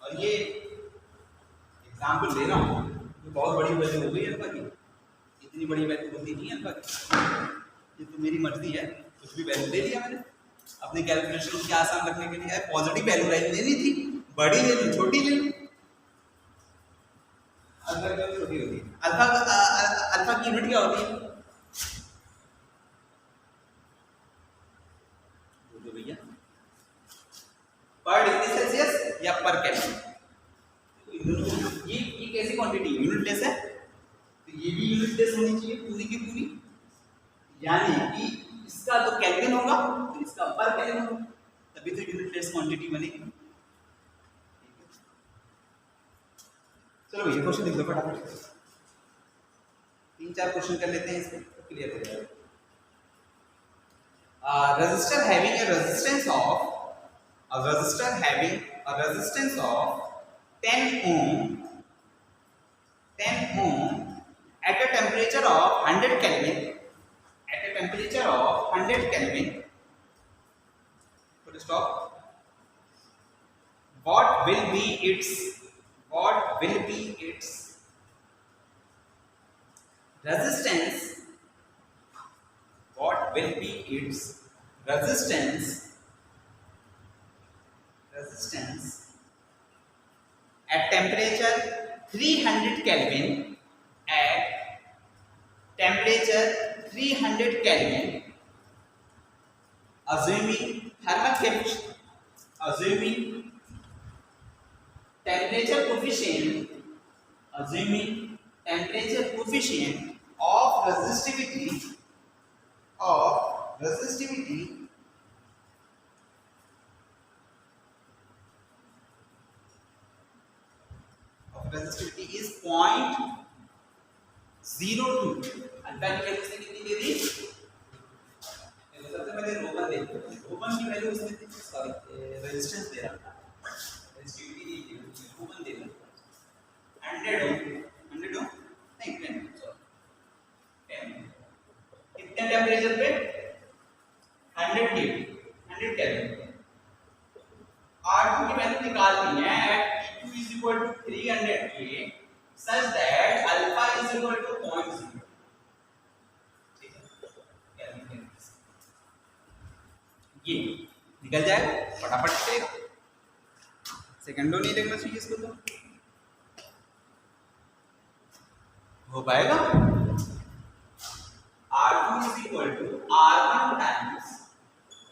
S1: और ये एग्जाम्पल ले रहा हूँ, तो बहुत बड़ी वैल्यू हो गई अल्फा की, इतनी बड़ी वैल्यू होती नहीं है अल्फा की, ये तो मेरी मर्जी है, कुछ भी वैल्यू ले लिया मैंने अपने कैलकुलेशन को आसान रखने के लिए। पॉजिटिव वैल्यू लेनी थी, बड़ी ले लो, छोटी ले लो, अल्फा की वैल्यू छोटी होती है। अल्फा की यूनिट क्या होती है भैया? पर डिग्री सेल्सियस या पर केल्विन? ये कैसी क्वांटिटी यूनिटलेस है, तो ये भी यूनिटलेस होनी चाहिए पूरी की पूरी, यानी कि इसका तो केल्विन होगा तो इसका पर केल्विन होगा, तभी तो यूनिटलेस क्वांटिटी बनेगी। चलो भैया क्वेश्चन देख लो फटाफट, 3-4 क्वेश्चन कर लेते हैं, इसको क्लियर हो जाएगा। Resistor having a resistance of 10 ohm at a temperature of 100 Kelvin, put a stop. What will be its resistance? What will be its resistance at temperature 300 Kelvin, assuming temperature coefficient of resistivity is 0.02। Alpha की value इसने कितनी दे दी? सबसे पहले Roman देखते हैं, Roman की value इसने sorry resistance दे रहा था, रेजिस्टिविटी नहीं दी, रोमन दे रहा था 100 ओम नहीं 10 कितने टेम्परेचर पे? 100 केल्विन। R2 की वैल्यू निकालनी है at T2 is equal to 300 K such that alpha is equal to 0.0, ठीक है, ये निकल जाएगा फटाफट से, सेकंडों नहीं लगना चाहिए इसको, तो हो पाएगा। R2 is equal to R1 times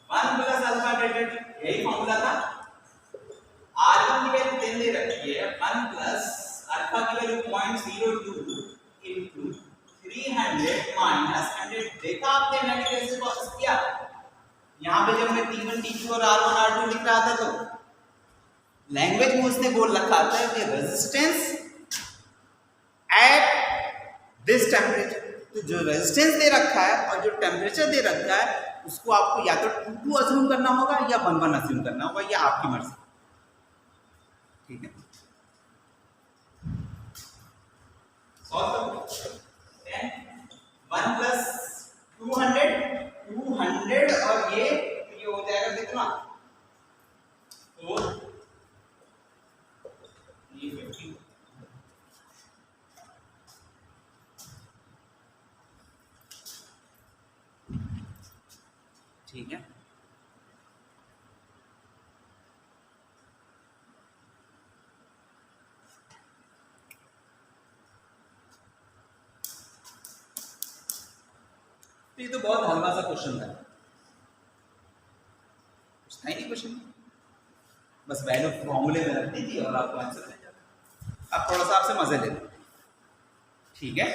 S1: 1 plus alpha delta T, यही फॉर्मूला था। R1 की वैल्यू 10 दे रखी है, 1 प्लस अल्फा की वैल्यू 0.02 into 300 minus 100। देखा आपने मैंने कैसे प्रोसेस किया? यहाँ पे जब मैं T1 T2 और R1 R2 लिख रहा था तो लैंग्वेज में उसने बोल रखा था कि रेजिस्टेंस एट दिस टेम्परेचर, तो जो रेजिस्टेंस दे रखा है और जो टेम्परेचर दे रखा है उसको आपको या तो 2 अज्यूम करना होगा या 1 अज्यूम करना होगा, ये आपकी मर्जी, ठीक है। सॉल्व करो, 1 प्लस 200 और ये हो जाएगा कितना? 4 है। तो ये तो बहुत हल्का सा क्वेश्चन था, कुछ था ही नहीं क्वेश्चन, बस वैल्यू फॉर्मूले में रखनी थी और आपको आंसर मिल जाता। अब थोड़ा सा आपसे मजे ले लो, ठीक है।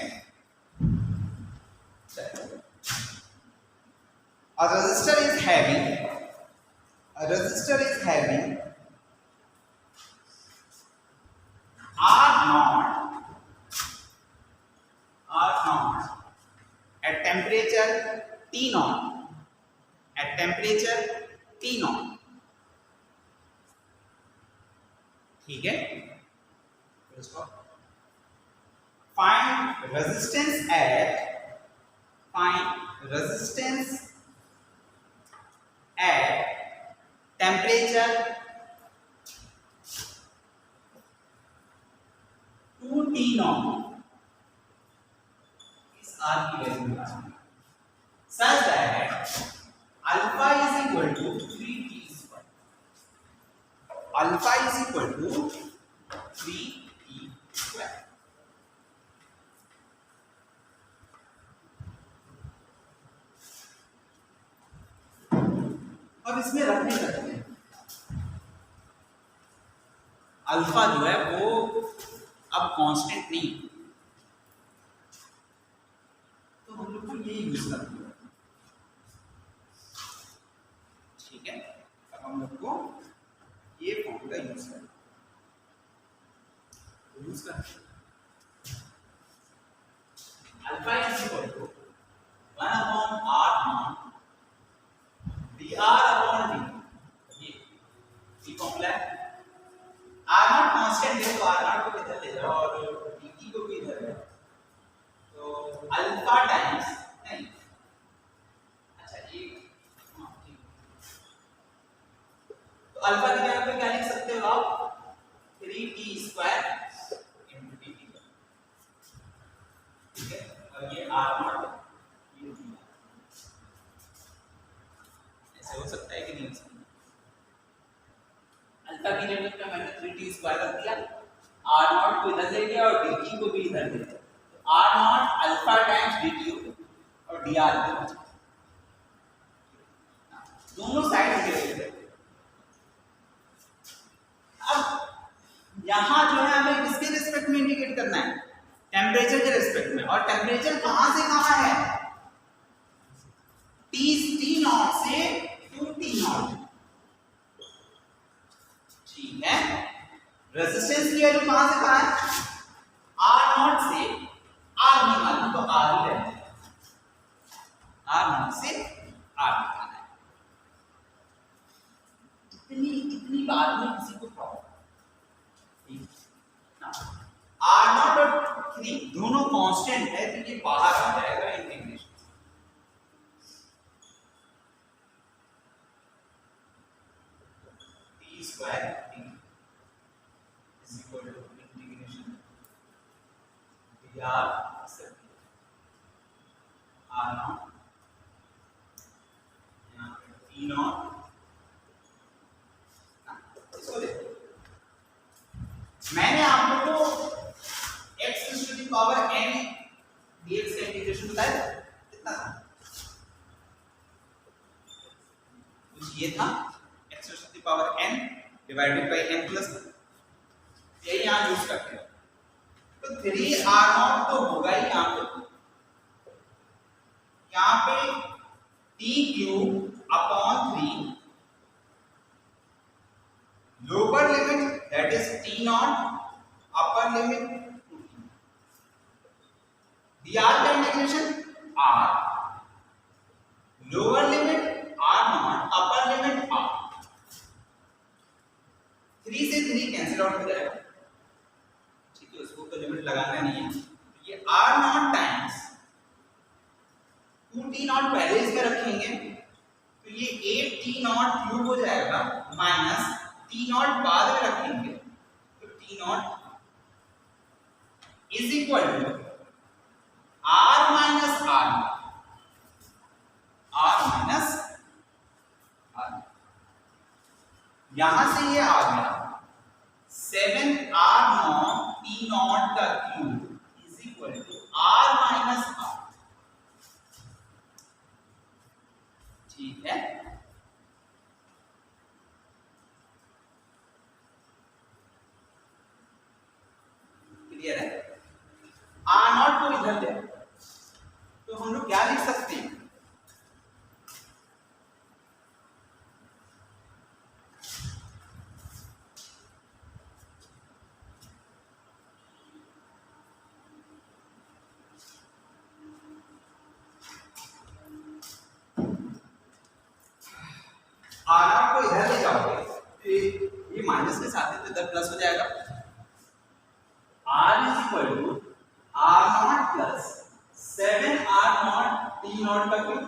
S1: A resistor is having R naught at temperature T naught, ठीक है। find resistance at temperature 2T naught, इस R की वैल्यू निकालनी such that alpha is equal to 3T square, alpha is equal to 3T square। अब इसमें रखने लगते हैं, अल्फा जो है वो अब कांस्टेंट नहीं, तो हम लोग को ये यूज करते हैं, ठीक है। अब हम लोग को ये फॉर्मूला यूज करते हैं, alpha is equal to 1 upon r naught dr upon d, ये फॉर्मूला है। r नॉट कांस्टेंट है तो r नॉट को इधर ले जाओ और dt को भी इधर ले, तो अल्फा टाइम्स नहीं, अच्छा ये तो अल्फा की जगह पे क्या लिख सकते हो आप, 3t स्क्वायर इनटू dt, ठीक है। और ये r नॉट ऐसे हो सकता है कि नहीं हो सकता, अल्फा की जगह पे मैंने 3t स्क्वायर रख दिया, r नॉट को इधर ले गया और dt को भी इधर ले गया, तो r not alpha times dt और dr इधर बचा, दोनों साइड से ले गए। अब यहां जो है हमें किसके रिस्पेक्ट में इंडिकेट करना है, टेम्परेचर के रिस्पेक्ट में, और टेम्परेचर कहां से कहां है, T नॉट से 2T नॉट, ठीक है। रेजिस्टेंस की वैल्यू कहां से कहां है, R नॉट से R निकालना, तो R ही रहता है, R नॉट से R निकालना है। इतनी बात में किसी को प्रॉब्लम, R नॉट और 3 दोनों कांस्टेंट है, तो ये बाहर आ जाएगा integration, T square is equal to integration dr r not, यहाँ पे T नॉट, इसको देखो मैंने आप लोग को x to the power n dx का इंटीग्रेशन बताया कितना था, कुछ ये था x to the power n divided by n plus, ये यहां यूज करते हैं, तो 3r नॉट तो होगा ही यहाँ पे t cube upon 3 lower limit that is t not, upper limit dr का integration r, lower limit r not, upper limit r, 3 से 3 कैंसिल आउट हो जाएगा, ठीक है। उसको तो लिमिट लगाना नहीं है, ये r not times 2t not पहले इसमें रखेंगे, तो ये 8t नॉट क्यूब हो जाएगा, माइनस t नॉट बाद में रखेंगे, तो t naught is equal to r minus r, r minus यहां से ये आ गया 7r0 t0 का cube is equal to r minus r। ठीक है, क्लियर है। r0 को इधर ले तो हम लोग क्या लिख सकते हैं, r0 को इधर ले जाओगे तो ये माइनस के साथ है तो इधर प्लस हो जाएगा। r is equal to r0 plus 7r0 t0 का क्यूब,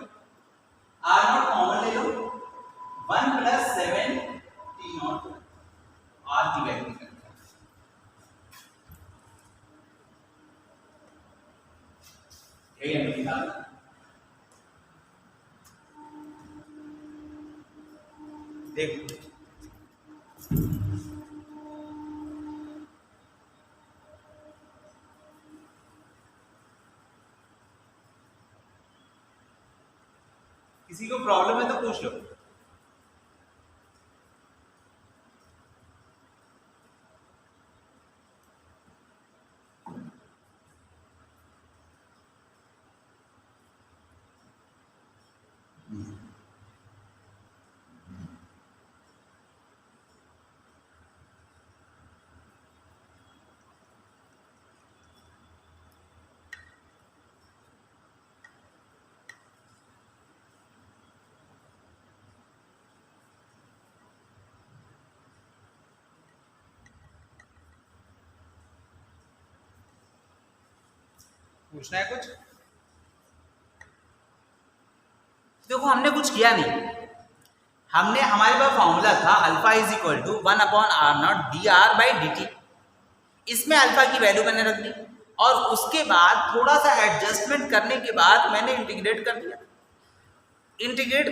S1: r0 कॉमन ले लो 1 प्लस 7 t0 r की वैल्यू निकल यही हमें निकालना। देखो किसी को प्रॉब्लम है तो पूछ लो। पूछना है कुछ? देखो हमने कुछ किया नहीं, हमने हमारे पास फॉर्मूला था alpha is equal to 1/r0 dr/dt। इसमें अल्फा की वैल्यू मैंने रख दी और उसके बाद थोड़ा सा एडजस्टमेंट करने के बाद मैंने इंटीग्रेट कर दिया। इंटीग्रेट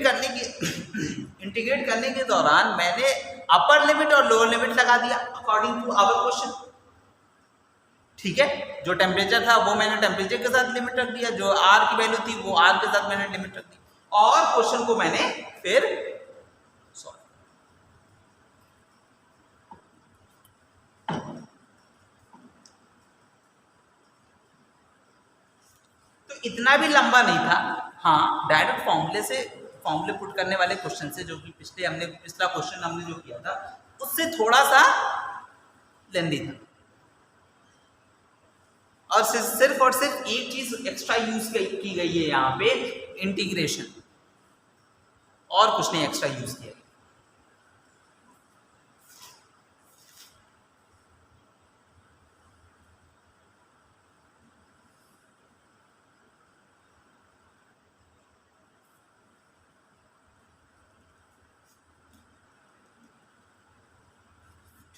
S1: करने के दौरान मैंने अपर लिमिट और लोअर लिमिट लगा दिया अकॉर्डिंग टू आवर क्वेश्चन। ठीक है, जो टेम्परेचर था वो मैंने टेम्परेचर के साथ लिमिट रख दिया, जो आर की वैल्यू थी वो आर के साथ मैंने लिमिट रख दी और क्वेश्चन को मैंने फिर सॉल्व। तो इतना भी लंबा नहीं था। हाँ, डायरेक्ट फॉर्मूले पुट करने वाले क्वेश्चन से, जो कि पिछला क्वेश्चन हमने जो किया था उससे थोड़ा सा लेंदी था और सिर्फ एक चीज एक्स्ट्रा यूज की गई है यहाँ पे, इंटीग्रेशन, और कुछ नहीं एक्स्ट्रा यूज किया।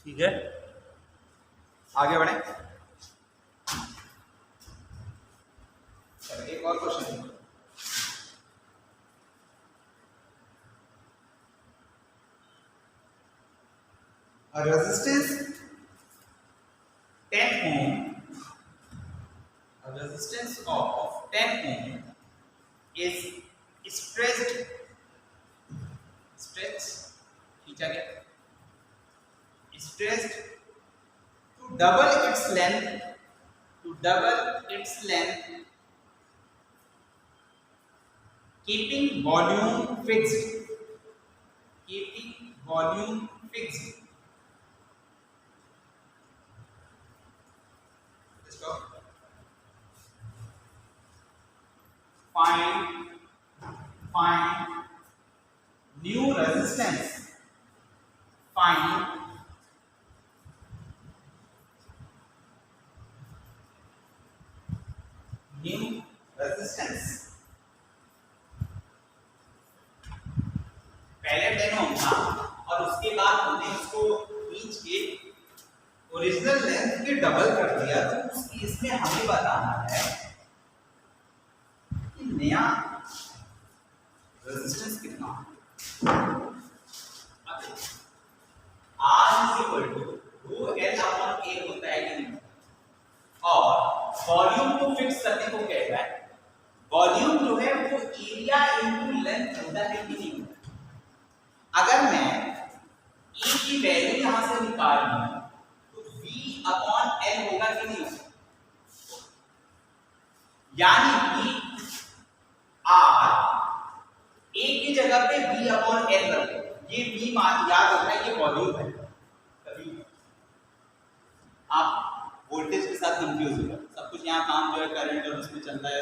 S1: ठीक है, आगे बढ़े। एक और question, a resistance 10 ohm, a resistance of 10 ohm is stretched खींचा गया, stretched to double its length keeping volume fixed, let's go. Find new resistance, find new resistance। पहले 10 ओम था और उसके बाद हमने उसको खींच के ओरिजिनल लेंथ के डबल कर दिया, तो उस केस में हमें बताना है कि नया रेजिस्टेंस कितना है। अगर मैं e की वैल्यू यहां से निकाल लूं तो v अपॉन l होगा कि नहीं होगा? यानी कि r a की जगह पे v अपॉन l रखो। ये v याद रखना है, ये वॉल्यूम है। कभी आप वोल्टेज के साथ कंफ्यूज हो जाए, सब कुछ यहाँ काम जो है करंट और उसमें चल रहा है।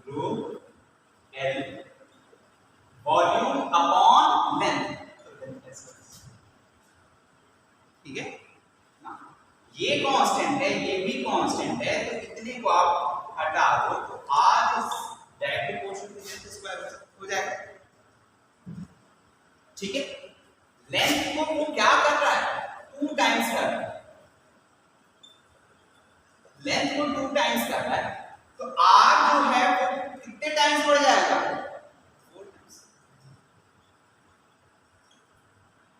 S1: Rho L volume upon length, ठीक है ना? ये कांस्टेंट है, ये भी कांस्टेंट है, तो इतने को आप हटा दो तो r इज directly proportional to length square हो जाएगा, ठीक है? लेंथ को वो क्या कर रहा है? 2 टाइम्स कर रहा है, लेंथ को 2 टाइम्स कर रहा है, तो r जो है वो कितने टाइम्स बढ़ जाएगा? 4 टाइम्स।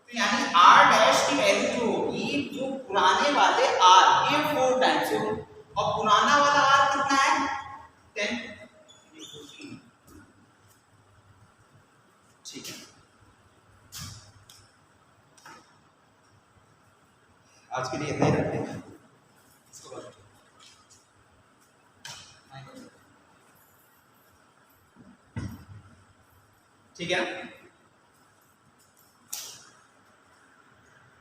S1: तो यानी r डैश की वैल्यू जो होगी वो पुराने वाले r के 4 टाइम्स होगी, और पुराना वाला r कितना है? 10, ठीक है। आज के लिए इतना ही रखते हैं, ठीक है ना?